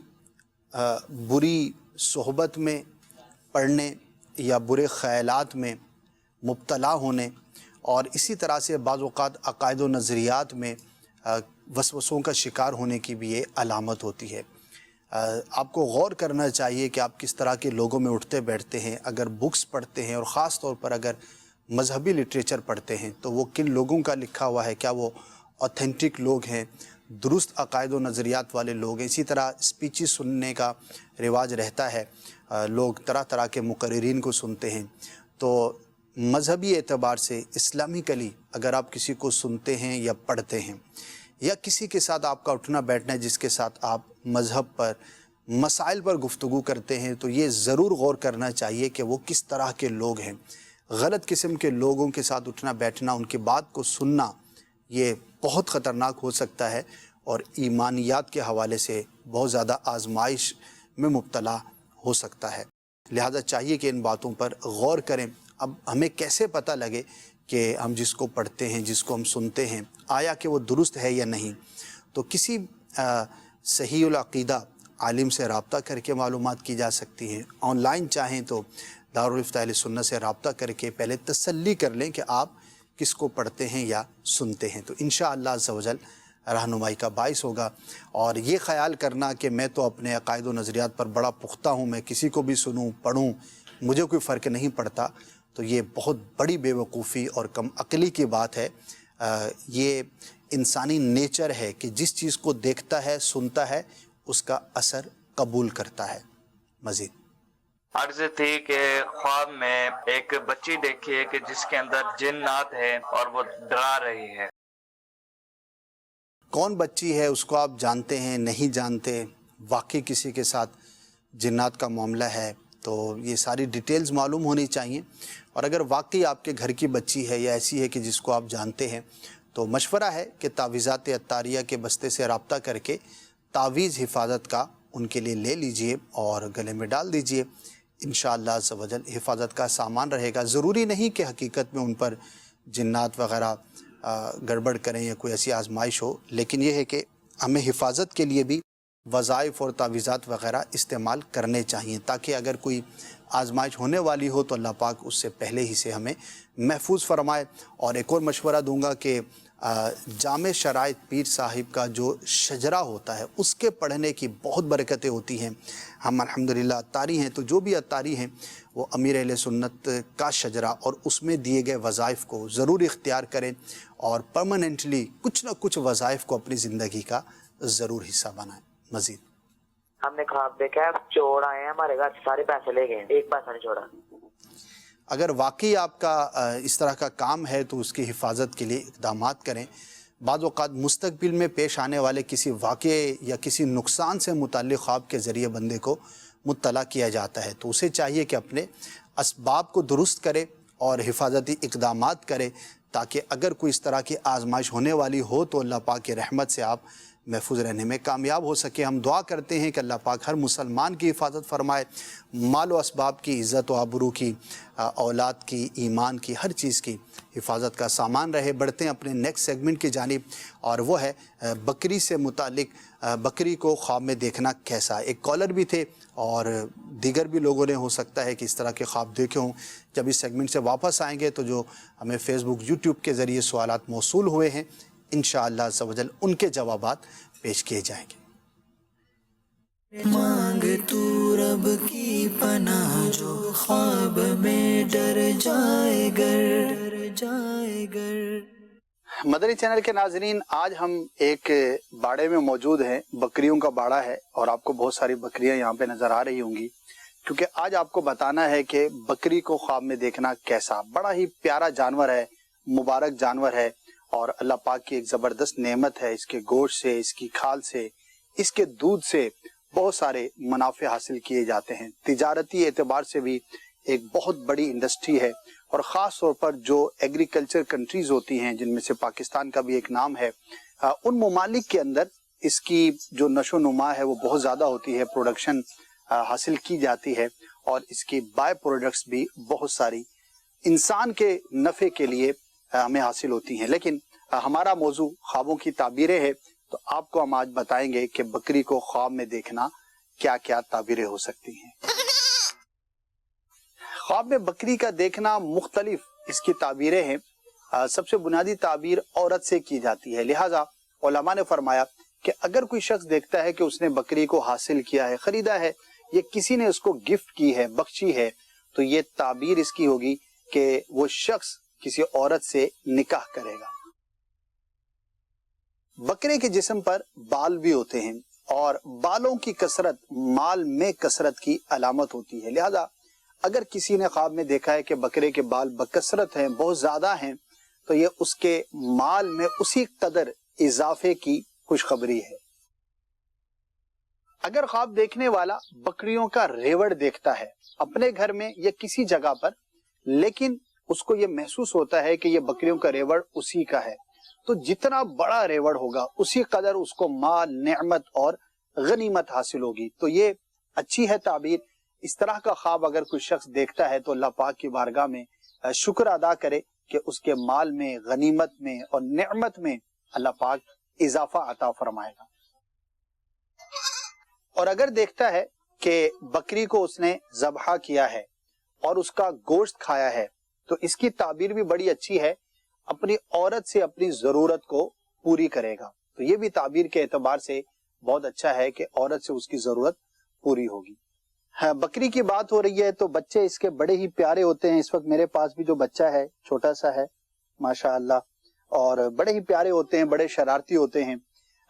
بری صحبت میں پڑھنے یا برے خیالات میں مبتلا ہونے، اور اسی طرح سے بعض اوقات عقائد و نظریات میں وسوسوں کا شکار ہونے کی بھی یہ علامت ہوتی ہے. آپ کو غور کرنا چاہیے کہ آپ کس طرح کے لوگوں میں اٹھتے بیٹھتے ہیں. اگر بکس پڑھتے ہیں اور خاص طور پر اگر مذہبی لٹریچر پڑھتے ہیں تو وہ کن لوگوں کا لکھا ہوا ہے، کیا وہ اوتھینٹک لوگ ہیں، درست عقائد و نظریات والے لوگ ہیں. اسی طرح اسپیچز سننے کا رواج رہتا ہے، لوگ طرح طرح کے مقررین کو سنتے ہیں. تو مذہبی اعتبار سے اسلامکلی اگر آپ کسی کو سنتے ہیں یا پڑھتے ہیں، یا کسی کے ساتھ آپ کا اٹھنا بیٹھنا ہے جس کے ساتھ آپ مذہب پر، مسائل پر گفتگو کرتے ہیں، تو یہ ضرور غور کرنا چاہیے کہ وہ کس طرح کے لوگ ہیں. غلط قسم کے لوگوں کے ساتھ اٹھنا بیٹھنا، ان کی بات کو سننا، یہ بہت خطرناک ہو سکتا ہے اور ایمانیات کے حوالے سے بہت زیادہ آزمائش میں مبتلا ہو سکتا ہے. لہذا چاہیے کہ ان باتوں پر غور کریں. اب ہمیں کیسے پتہ لگے کہ ہم جس کو پڑھتے ہیں، جس کو ہم سنتے ہیں، آیا کہ وہ درست ہے یا نہیں؟ تو کسی صحیح العقیدہ عالم سے رابطہ کر کے معلومات کی جا سکتی ہیں. آن لائن چاہیں تو دارالفتہ اہل سنت سے رابطہ کر کے پہلے تسلی کر لیں کہ آپ کس کو پڑھتے ہیں یا سنتے ہیں، تو انشاءاللہ عز و جل رہنمائی کا باعث ہوگا. اور یہ خیال کرنا کہ میں تو اپنے عقائد و نظریات پر بڑا پختہ ہوں، میں کسی کو بھی سنوں پڑھوں مجھے کوئی فرق نہیں پڑتا، تو یہ بہت بڑی بے وقوفی اور کم عقلی کی بات ہے. یہ انسانی نیچر ہے کہ جس چیز کو دیکھتا ہے سنتا ہے اس کا اثر قبول کرتا ہے. مزید عرض تھی کہ خواب میں ایک بچی دیکھی ہے کہ جس کے اندر جنات ہے اور وہ ڈرا رہی ہے. کون بچی ہے اس کو آپ جانتے ہیں نہیں جانتے؟ واقعی کسی کے ساتھ جنات کا معاملہ ہے تو یہ ساری ڈیٹیلز معلوم ہونی چاہیے. اور اگر واقعی آپ کے گھر کی بچی ہے یا ایسی ہے کہ جس کو آپ جانتے ہیں تو مشورہ ہے کہ تعویذات عطاریہ کے بستے سے رابطہ کر کے تعویذ حفاظت کا ان کے لیے لے لیجئے اور گلے میں ڈال دیجئے. انشاءاللہ عز و جل حفاظت کا سامان رہے گا. ضروری نہیں کہ حقیقت میں ان پر جنات وغیرہ گڑبڑ کریں یا کوئی ایسی آزمائش ہو، لیکن یہ ہے کہ ہمیں حفاظت کے لیے بھی وظائف اور تعویذات وغیرہ استعمال کرنے چاہیے تاکہ اگر کوئی آزمائش ہونے والی ہو تو اللہ پاک اس سے پہلے ہی سے ہمیں محفوظ فرمائے. اور ایک اور مشورہ دوں گا کہ جامع شرائط پیر صاحب کا جو شجرہ ہوتا ہے اس کے پڑھنے کی بہت برکتیں ہوتی ہیں. ہم الحمدللہ عطاری ہیں تو جو بھی عطاری ہیں وہ امیر اہل سنت کا شجرہ اور اس میں دیے گئے وظائف کو ضرور اختیار کریں اور پرماننٹلی کچھ نہ کچھ وظائف کو اپنی زندگی کا ضرور حصہ بنائیں. مزید ہم نے خواب دیکھا ہے چور آئے ہیں ہمارے گھر، سارے پیسے لے گئے، ایک پیسہ نہیں چھوڑا. اگر واقعی آپ کا اس طرح کا کام ہے تو اس کی حفاظت کے لیے اقدامات کریں. بعض اوقات مستقبل میں پیش آنے والے کسی واقعے یا کسی نقصان سے متعلق خواب کے ذریعے بندے کو مطلع کیا جاتا ہے تو اسے چاہیے کہ اپنے اسباب کو درست کرے اور حفاظتی اقدامات کرے تاکہ اگر کوئی اس طرح کی آزمائش ہونے والی ہو تو اللہ پاک کی رحمت سے آپ محفوظ رہنے میں کامیاب ہو سکے. ہم دعا کرتے ہیں کہ اللہ پاک ہر مسلمان کی حفاظت فرمائے، مال و اسباب کی، عزت و آبرو کی، اولاد کی، ایمان کی، ہر چیز کی حفاظت کا سامان رہے. بڑھتے ہیں اپنے نیکسٹ سیگمنٹ کی جانب اور وہ ہے بکری سے متعلق بکری کو خواب میں دیکھنا کیسا. ایک کالر بھی تھے اور دیگر بھی لوگوں نے ہو سکتا ہے کہ اس طرح کے خواب دیکھے ہوں. جب اس سیگمنٹ سے واپس آئیں گے تو جو ہمیں فیس بک یوٹیوب کے ذریعے سوالات موصول ہوئے ہیں انشاءاللہ عز و جل ان کے جوابات پیش کیے جائیں گے. مانگ تو رب کی پناہ جو خواب میں ڈر جائے گر. مدنی چینل کے ناظرین، آج ہم ایک باڑے میں موجود ہیں. بکریوں کا باڑا ہے اور آپ کو بہت ساری بکریاں یہاں پہ نظر آ رہی ہوں گی کیونکہ آج آپ کو بتانا ہے کہ بکری کو خواب میں دیکھنا کیسا. بڑا ہی پیارا جانور ہے، مبارک جانور ہے اور اللہ پاک کی ایک زبردست نعمت ہے. اس کے گوشت سے، اس کی کھال سے، اس کے دودھ سے بہت سارے منافع حاصل کیے جاتے ہیں. تجارتی اعتبار سے بھی ایک بہت بڑی انڈسٹری ہے اور خاص طور پر جو ایگریکلچر کنٹریز ہوتی ہیں جن میں سے پاکستان کا بھی ایک نام ہے، ان ممالک کے اندر اس کی جو نشو و نما ہے وہ بہت زیادہ ہوتی ہے، پروڈکشن حاصل کی جاتی ہے اور اس کی بائی پروڈکٹس بھی بہت ساری انسان کے نفع کے لیے ہمیں حاصل ہوتی ہیں. لیکن ہمارا موضوع خوابوں کی تعبیریں ہے تو آپ کو ہم آج بتائیں گے کہ بکری کو خواب میں دیکھنا کیا کیا تعبیریں ہو سکتی ہیں. خواب میں بکری کا دیکھنا مختلف اس کی تعبیریں ہیں. سب سے بنیادی تعبیر عورت سے کی جاتی ہے، لہٰذا علماء نے فرمایا کہ اگر کوئی شخص دیکھتا ہے کہ اس نے بکری کو حاصل کیا ہے، خریدا ہے، یا کسی نے اس کو گفٹ کی ہے، بخشی ہے، تو یہ تعبیر اس کی ہوگی کہ وہ شخص کسی عورت سے نکاح کرے گا. بکرے کے جسم پر بال بھی ہوتے ہیں اور بالوں کی کثرت مال میں کثرت کی علامت ہوتی ہے. لہذا اگر کسی نے خواب میں دیکھا ہے کہ بکرے کے بال بکثرت ہیں، بہت زیادہ ہیں، تو یہ اس کے مال میں اسی قدر اضافے کی خوشخبری ہے. اگر خواب دیکھنے والا بکریوں کا ریوڑ دیکھتا ہے اپنے گھر میں یا کسی جگہ پر، لیکن اس کو یہ محسوس ہوتا ہے کہ یہ بکریوں کا ریوڑ اسی کا ہے، تو جتنا بڑا ریوڑ ہوگا اسی قدر اس کو مال، نعمت اور غنیمت حاصل ہوگی. تو یہ اچھی ہے تعبیر. اس طرح کا خواب اگر کوئی شخص دیکھتا ہے تو اللہ پاک کی بارگاہ میں شکر ادا کرے کہ اس کے مال میں، غنیمت میں اور نعمت میں اللہ پاک اضافہ عطا فرمائے گا. اور اگر دیکھتا ہے کہ بکری کو اس نے ذبح کیا ہے اور اس کا گوشت کھایا ہے تو اس کی تعبیر بھی بڑی اچھی ہے، اپنی عورت سے اپنی ضرورت کو پوری کرے گا. تو یہ بھی تعبیر کے اعتبار سے بہت اچھا ہے کہ عورت سے اس کی ضرورت پوری ہوگی. ہاں، بکری کی بات ہو رہی ہے تو بچے اس کے بڑے ہی پیارے ہوتے ہیں. اس وقت میرے پاس بھی جو بچہ ہے چھوٹا سا ہے ماشاء اللہ، اور بڑے ہی پیارے ہوتے ہیں، بڑے شرارتی ہوتے ہیں.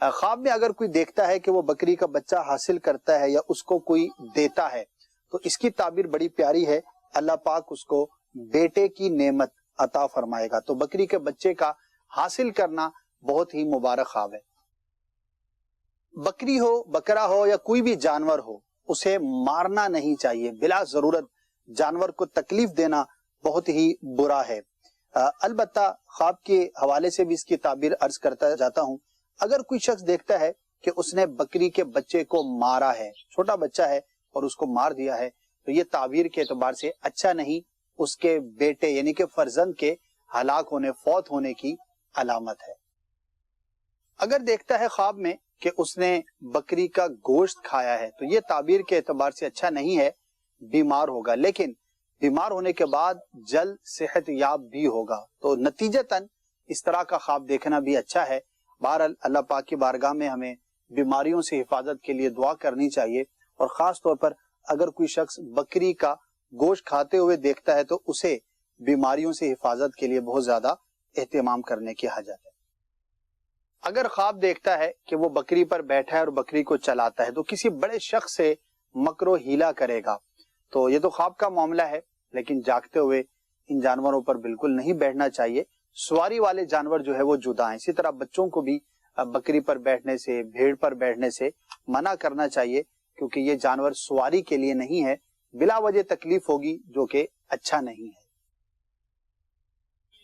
خواب میں اگر کوئی دیکھتا ہے کہ وہ بکری کا بچہ حاصل کرتا ہے یا اس کو کوئی دیتا ہے تو اس کی تعبیر بڑی پیاری ہے. اللہ پاک اس کو بیٹے کی نعمت عطا فرمائے گا. تو بکری کے بچے کا حاصل کرنا بہت ہی مبارک خواب ہے. بکری ہو، بکرا ہو یا کوئی بھی جانور ہو، اسے مارنا نہیں چاہیے. بلا ضرورت جانور کو تکلیف دینا بہت ہی برا ہے. البتہ خواب کے حوالے سے بھی اس کی تعبیر عرض کرتا جاتا ہوں. اگر کوئی شخص دیکھتا ہے کہ اس نے بکری کے بچے کو مارا ہے، چھوٹا بچہ ہے اور اس کو مار دیا ہے، تو یہ تعبیر کے اعتبار سے اچھا نہیں، اس کے بیٹے یعنی کہ فرزند کے ہلاک ہونے، فوت ہونے کی علامت ہے. اگر دیکھتا ہے خواب میں کہ اس نے بکری کا گوشت کھایا ہے تو یہ تعبیر کے اعتبار سے اچھا نہیں ہے، بیمار ہوگا، لیکن بیمار ہونے کے بعد جلد صحت یاب بھی ہوگا. تو نتیجتاً اس طرح کا خواب دیکھنا بھی اچھا ہے. بہرحال اللہ پاک کی بارگاہ میں ہمیں بیماریوں سے حفاظت کے لیے دعا کرنی چاہیے، اور خاص طور پر اگر کوئی شخص بکری کا گوشت کھاتے ہوئے دیکھتا ہے تو اسے بیماریوں سے حفاظت کے لیے بہت زیادہ اہتمام کرنے کی حاجت ہے. اگر خواب دیکھتا ہے کہ وہ بکری پر بیٹھا ہے اور بکری کو چلاتا ہے تو کسی بڑے شخص سے مکر و ہیلا کرے گا. تو یہ تو خواب کا معاملہ ہے، لیکن جاگتے ہوئے ان جانوروں پر بالکل نہیں بیٹھنا چاہیے. سواری والے جانور جو ہے وہ جدا ہیں. اسی طرح بچوں کو بھی بکری پر بیٹھنے سے، بھیڑ پر بیٹھنے سے منع کرنا چاہیے، کیونکہ یہ جانور سواری کے لیے نہیں ہے، بلا وجہ تکلیف ہوگی جو کہ اچھا نہیں ہے.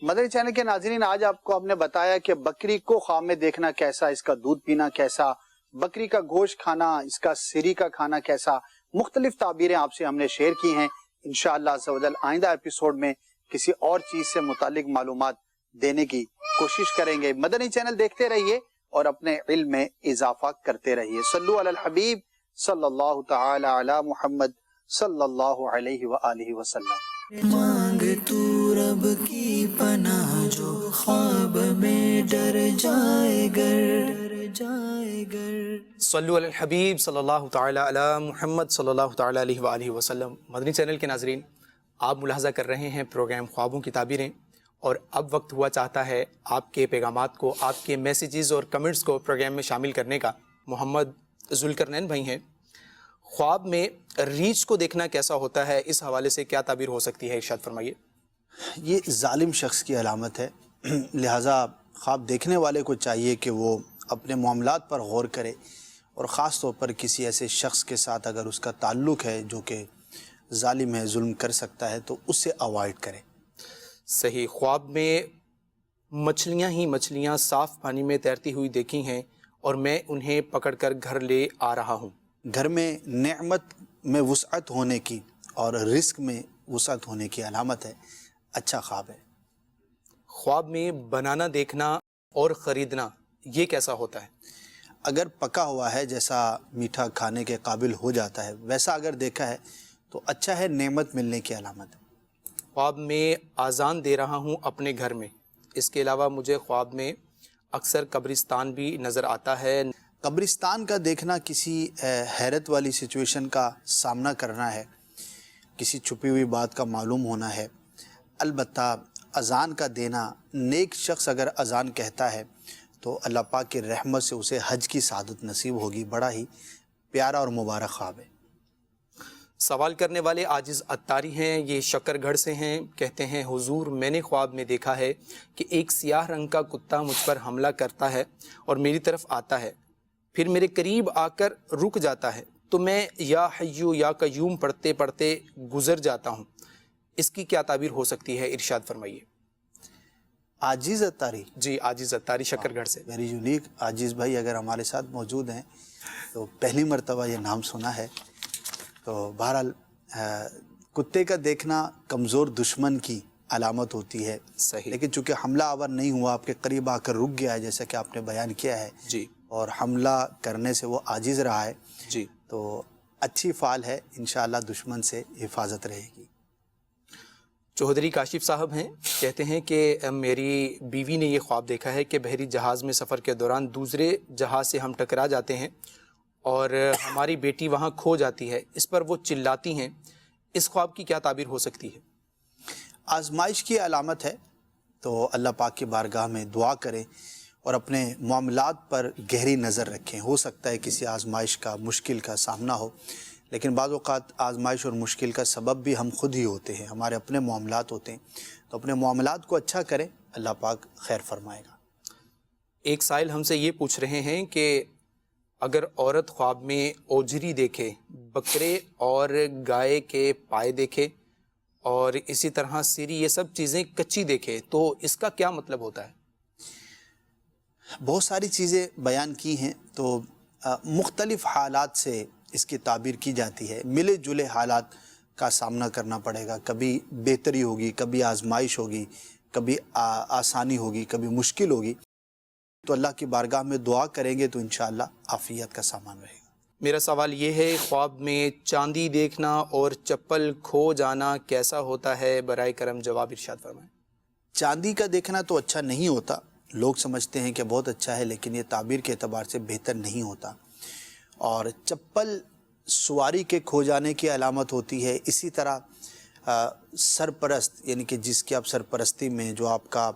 مدنی چینل کے ناظرین، آج آپ کو ہم نے بتایا کہ بکری کو خواب میں دیکھنا کیسا، اس کا دودھ پینا کیسا، بکری کا گوشت کھانا، اس کا سری کا کھانا کیسا. مختلف تعبیریں آپ سے ہم نے شیئر کی ہیں. انشاءاللہ عز و جل آئندہ ایپیسوڈ میں کسی اور چیز سے متعلق معلومات دینے کی کوشش کریں گے. مدنی چینل دیکھتے رہیے اور اپنے علم میں اضافہ کرتے رہیے. صلو علی الحبیب صلی اللہ تعالی علی محمد صلی اللہ علیہ وآلہ وسلم. مانگ تو رب کی پناہ جو خواب میں ڈر جائے گر. صلو علی الحبیب صلی اللہ تعالی علی محمد صلی اللہ تعالی علیہ وآلہ وسلم. مدنی چینل کے ناظرین، آپ ملاحظہ کر رہے ہیں پروگرام خوابوں کی تعبیریں، اور اب وقت ہوا چاہتا ہے آپ کے پیغامات کو، آپ کے میسیجز اور کمنٹس کو پروگرام میں شامل کرنے کا. محمد ذوالقرنین بھائی ہیں. خواب میں ریچھ کو دیکھنا کیسا ہوتا ہے، اس حوالے سے کیا تعبیر ہو سکتی ہے، ارشاد فرمائیے. یہ ظالم شخص کی علامت ہے، لہٰذا خواب دیکھنے والے کو چاہیے کہ وہ اپنے معاملات پر غور کرے، اور خاص طور پر کسی ایسے شخص کے ساتھ اگر اس کا تعلق ہے جو کہ ظالم ہے، ظلم کر سکتا ہے، تو اس سے اوائڈ کرے. صحیح. خواب میں مچھلیاں ہی مچھلیاں صاف پانی میں تیرتی ہوئی دیکھی ہیں اور میں انہیں پکڑ کر گھر لے آ رہا ہوں. گھر میں نعمت میں وسعت ہونے کی اور رزق میں وسعت ہونے کی علامت ہے. اچھا خواب ہے. خواب میں بنانا دیکھنا اور خریدنا، یہ کیسا ہوتا ہے؟ اگر پکا ہوا ہے، جیسا میٹھا کھانے کے قابل ہو جاتا ہے، ویسا اگر دیکھا ہے تو اچھا ہے، نعمت ملنے کی علامت ہے. خواب میں اذان دے رہا ہوں اپنے گھر میں. اس کے علاوہ مجھے خواب میں اکثر قبرستان بھی نظر آتا ہے. قبرستان کا دیکھنا کسی حیرت والی سچویشن کا سامنا کرنا ہے، کسی چھپی ہوئی بات کا معلوم ہونا ہے. البتہ اذان کا دینا، نیک شخص اگر اذان کہتا ہے تو اللہ پاک کی رحمت سے اسے حج کی سعادت نصیب ہوگی. بڑا ہی پیارا اور مبارک خواب ہے. سوال کرنے والے عاجز اتاری ہیں، یہ شکر گڑھ سے ہیں. کہتے ہیں حضور، میں نے خواب میں دیکھا ہے کہ ایک سیاہ رنگ کا کتا مجھ پر حملہ کرتا ہے اور میری طرف آتا ہے، پھر میرے قریب آ کر رک جاتا ہے تو میں یا حیو یا قیوم پڑھتے پڑھتے گزر جاتا ہوں. اس کی کیا تعبیر ہو سکتی ہے، ارشاد فرمائیے. عاجز اتاری؟ جی، عاجز اتاری شکر گڑھ سے. Very unique. عاجز بھائی اگر ہمارے ساتھ موجود ہیں تو پہلی مرتبہ یہ نام سنا ہے. تو بہرحال کتے کا دیکھنا کمزور دشمن کی علامت ہوتی ہے. صحیح. لیکن چونکہ حملہ آور نہیں ہوا، آپ کے قریب آ کر رک گیا ہے جیسا کہ آپ نے بیان کیا ہے، جی، اور حملہ کرنے سے وہ عاجز رہا ہے، جی، تو اچھی فعال ہے. انشاءاللہ دشمن سے حفاظت رہے گی. چودھری کاشف صاحب ہیں. کہتے ہیں کہ میری بیوی نے یہ خواب دیکھا ہے کہ بحری جہاز میں سفر کے دوران دوسرے جہاز سے ہم ٹکرا جاتے ہیں اور ہماری بیٹی وہاں کھو جاتی ہے، اس پر وہ چلاتی ہیں، اس خواب کی کیا تعبیر ہو سکتی ہے؟ آزمائش کی علامت ہے، تو اللہ پاک کی بارگاہ میں دعا کریں اور اپنے معاملات پر گہری نظر رکھیں۔ ہو سکتا ہے کسی آزمائش کا، مشکل کا سامنا ہو، لیکن بعض اوقات آزمائش اور مشکل کا سبب بھی ہم خود ہی ہوتے ہیں، ہمارے اپنے معاملات ہوتے ہیں، تو اپنے معاملات کو اچھا کریں، اللہ پاک خیر فرمائے گا۔ ایک سائل ہم سے یہ پوچھ رہے ہیں کہ اگر عورت خواب میں اوجری دیکھے، بکرے اور گائے کے پائے دیکھے اور اسی طرح سری، یہ سب چیزیں کچی دیکھے، تو اس کا کیا مطلب ہوتا ہے؟ بہت ساری چیزیں بیان کی ہیں، تو مختلف حالات سے اس کی تعبیر کی جاتی ہے، ملے جلے حالات کا سامنا کرنا پڑے گا، کبھی بہتری ہوگی، کبھی آزمائش ہوگی، کبھی آسانی ہوگی، کبھی مشکل ہوگی، تو اللہ کی بارگاہ میں دعا کریں گے تو انشاءاللہ عافیت کا سامان رہے گا۔ میرا سوال یہ ہے، خواب میں چاندی دیکھنا اور چپل کھو جانا کیسا ہوتا ہے؟ برائے کرم جواب ارشاد فرمائیں۔ چاندی کا دیکھنا تو اچھا نہیں ہوتا، لوگ سمجھتے ہیں کہ بہت اچھا ہے، لیکن یہ تعبیر کے اعتبار سے بہتر نہیں ہوتا۔ اور چپل سواری کے کھو جانے کی علامت ہوتی ہے۔ اسی طرح سرپرست، یعنی کہ جس کی آپ سرپرستی میں جو آپ کا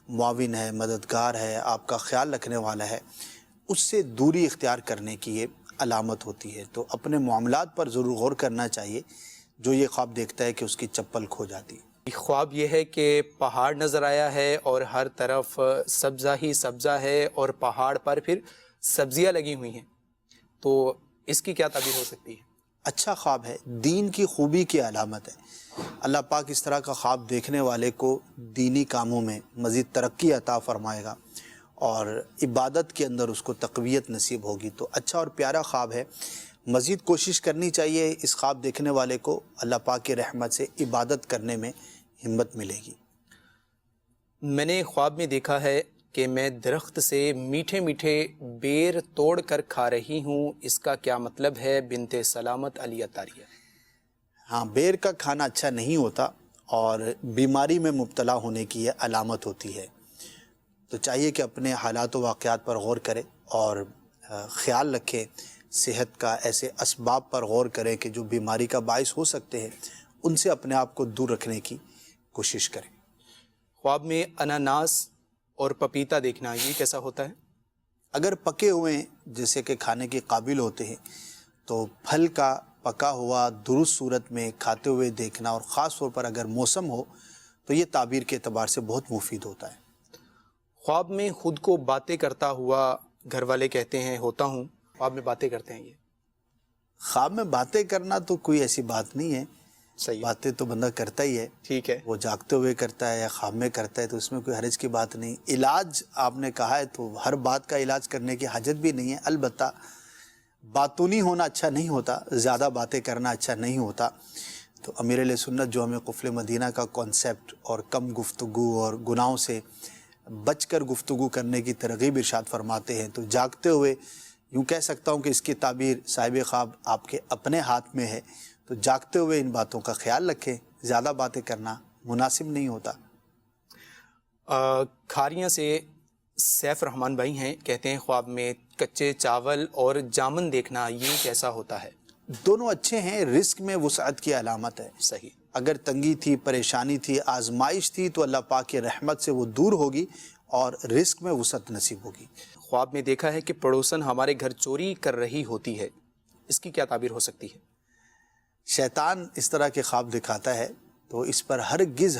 معاون ہے، مددگار ہے، آپ کا خیال رکھنے والا ہے، اس سے دوری اختیار کرنے کی یہ علامت ہوتی ہے۔ تو اپنے معاملات پر ضرور غور کرنا چاہیے جو یہ خواب دیکھتا ہے کہ اس کی چپل کھو جاتی ہے۔ خواب یہ ہے کہ پہاڑ نظر آیا ہے اور ہر طرف سبزہ ہی سبزہ ہے اور پہاڑ پر پھر سبزیاں لگی ہوئی ہیں، تو اس کی کیا تعبیر ہو سکتی ہے؟ اچھا خواب ہے، دین کی خوبی کی علامت ہے۔ اللہ پاک اس طرح کا خواب دیکھنے والے کو دینی کاموں میں مزید ترقی عطا فرمائے گا اور عبادت کے اندر اس کو تقویت نصیب ہوگی۔ تو اچھا اور پیارا خواب ہے، مزید کوشش کرنی چاہیے اس خواب دیکھنے والے کو، اللہ پاک کی رحمت سے عبادت کرنے میں ہمت ملے گی۔ میں نے خواب میں دیکھا ہے کہ میں درخت سے میٹھے میٹھے بیر توڑ کر کھا رہی ہوں، اس کا کیا مطلب ہے؟ بنت سلامت علی اطاریہ۔ ہاں، بیر کا کھانا اچھا نہیں ہوتا اور بیماری میں مبتلا ہونے کی یہ علامت ہوتی ہے، تو چاہیے کہ اپنے حالات و واقعات پر غور کرے اور خیال رکھے، صحت کا ایسے اسباب پر غور کریں کہ جو بیماری کا باعث ہو سکتے ہیں، ان سے اپنے آپ کو دور رکھنے کی کوشش کریں۔ خواب میں اناناس اور پپیتا دیکھنا، یہ کیسا ہوتا ہے؟ اگر پکے ہوئے جیسے کہ کھانے کے قابل ہوتے ہیں تو پھل کا پکا ہوا درست صورت میں کھاتے ہوئے دیکھنا، اور خاص طور پر اگر موسم ہو تو یہ تعبیر کے اعتبار سے بہت مفید ہوتا ہے۔ خواب میں خود کو باتیں کرتا ہوا گھر والے کہتے ہیں ہوتا ہوں، خواب میں باتیں کرتے ہیں، یہ خواب میں باتیں کرنا تو کوئی ایسی بات نہیں ہے، صحیح، باتیں تو بندہ کرتا ہی ہے، ٹھیک ہے، وہ جاگتے ہوئے کرتا ہے یا خواب میں کرتا ہے، تو اس میں کوئی حرج کی بات نہیں۔ علاج آپ نے کہا ہے تو ہر بات کا علاج کرنے کی حاجت بھی نہیں ہے، البتہ باتونی ہونا اچھا نہیں ہوتا، زیادہ باتیں کرنا اچھا نہیں ہوتا۔ تو امیر اہل سنت جو ہمیں قفل مدینہ کا کانسیپٹ اور کم گفتگو اور گناہوں سے بچ کر گفتگو کرنے کی ترغیب ارشاد فرماتے ہیں، تو جاگتے ہوئے یوں کہہ سکتا ہوں کہ اس کی تعبیر صاحب خواب آپ کے اپنے ہاتھ میں ہے، تو جاگتے ہوئے ان باتوں کا خیال رکھیں، زیادہ باتیں کرنا مناسب نہیں ہوتا۔ کھاریاں سے سیف رحمان بھائی ہیں، کہتے ہیں خواب میں کچے چاول اور جامن دیکھنا، یہ کیسا ہوتا ہے؟ دونوں اچھے ہیں، رزق میں وسعت کی علامت ہے۔ صحیح، اگر تنگی تھی، پریشانی تھی، آزمائش تھی، تو اللہ پاک کی رحمت سے وہ دور ہوگی اور رزق میں وسعت نصیب ہوگی۔ خواب میں دیکھا ہے کہ پڑوسن ہمارے گھر چوری کر رہی ہوتی ہے، اس کی کیا تعبیر ہو سکتی ہے؟ شیطان اس طرح کے خواب دکھاتا ہے تو اس پر ہرگز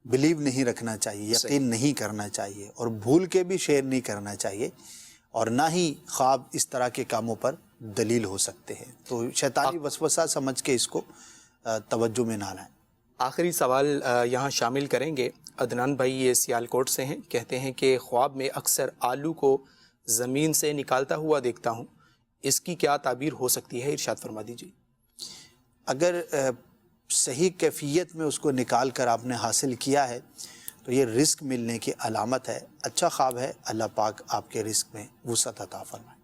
بلیو نہیں رکھنا چاہیے، یقین نہیں کرنا چاہیے، اور بھول کے بھی شیئر نہیں کرنا چاہیے، اور نہ ہی خواب اس طرح کے کاموں پر دلیل ہو سکتے ہیں، تو شیطانی وسوسہ سمجھ کے اس کو توجہ میں نہ لائیں۔ آخری سوال یہاں شامل کریں گے، عدنان بھائی یہ سیالکوٹ سے ہیں، کہتے ہیں کہ خواب میں اکثر آلو کو زمین سے نکالتا ہوا دیکھتا ہوں، اس کی کیا تعبیر ہو سکتی ہے؟ ارشاد فرما دیجیے۔ اگر صحیح کیفیت میں اس کو نکال کر آپ نے حاصل کیا ہے تو یہ رزق ملنے کی علامت ہے، اچھا خواب ہے، اللہ پاک آپ کے رزق میں وسعت عطا فرمائے۔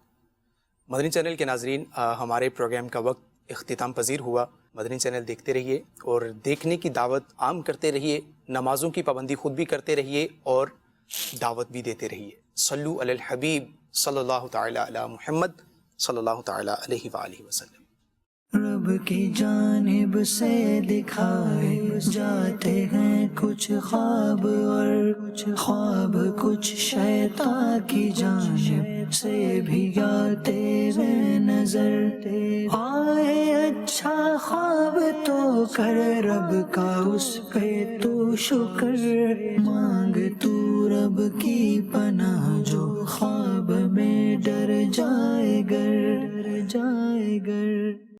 مدنی چینل کے ناظرین، ہمارے پروگرام کا وقت اختتام پذیر ہوا۔ مدنی چینل دیکھتے رہیے اور دیکھنے کی دعوت عام کرتے رہیے، نمازوں کی پابندی خود بھی کرتے رہیے اور دعوت بھی دیتے رہیے۔ صلو علی الحبیب صلی اللہ تعالی علی محمد صلی اللہ تعالیٰ علیہ وآلہ وسلم۔ رب کی جانب سے دکھائے جاتے ہیں کچھ خواب، اور کچھ خواب کچھ شیطان کی جانب سے بھی آتے ہیں نظر۔ آئے اچھا خواب تو کر رب کا اس پہ تو شکر، مانگ تو رب کی پناہ جو خواب میں ڈر جائے گر۔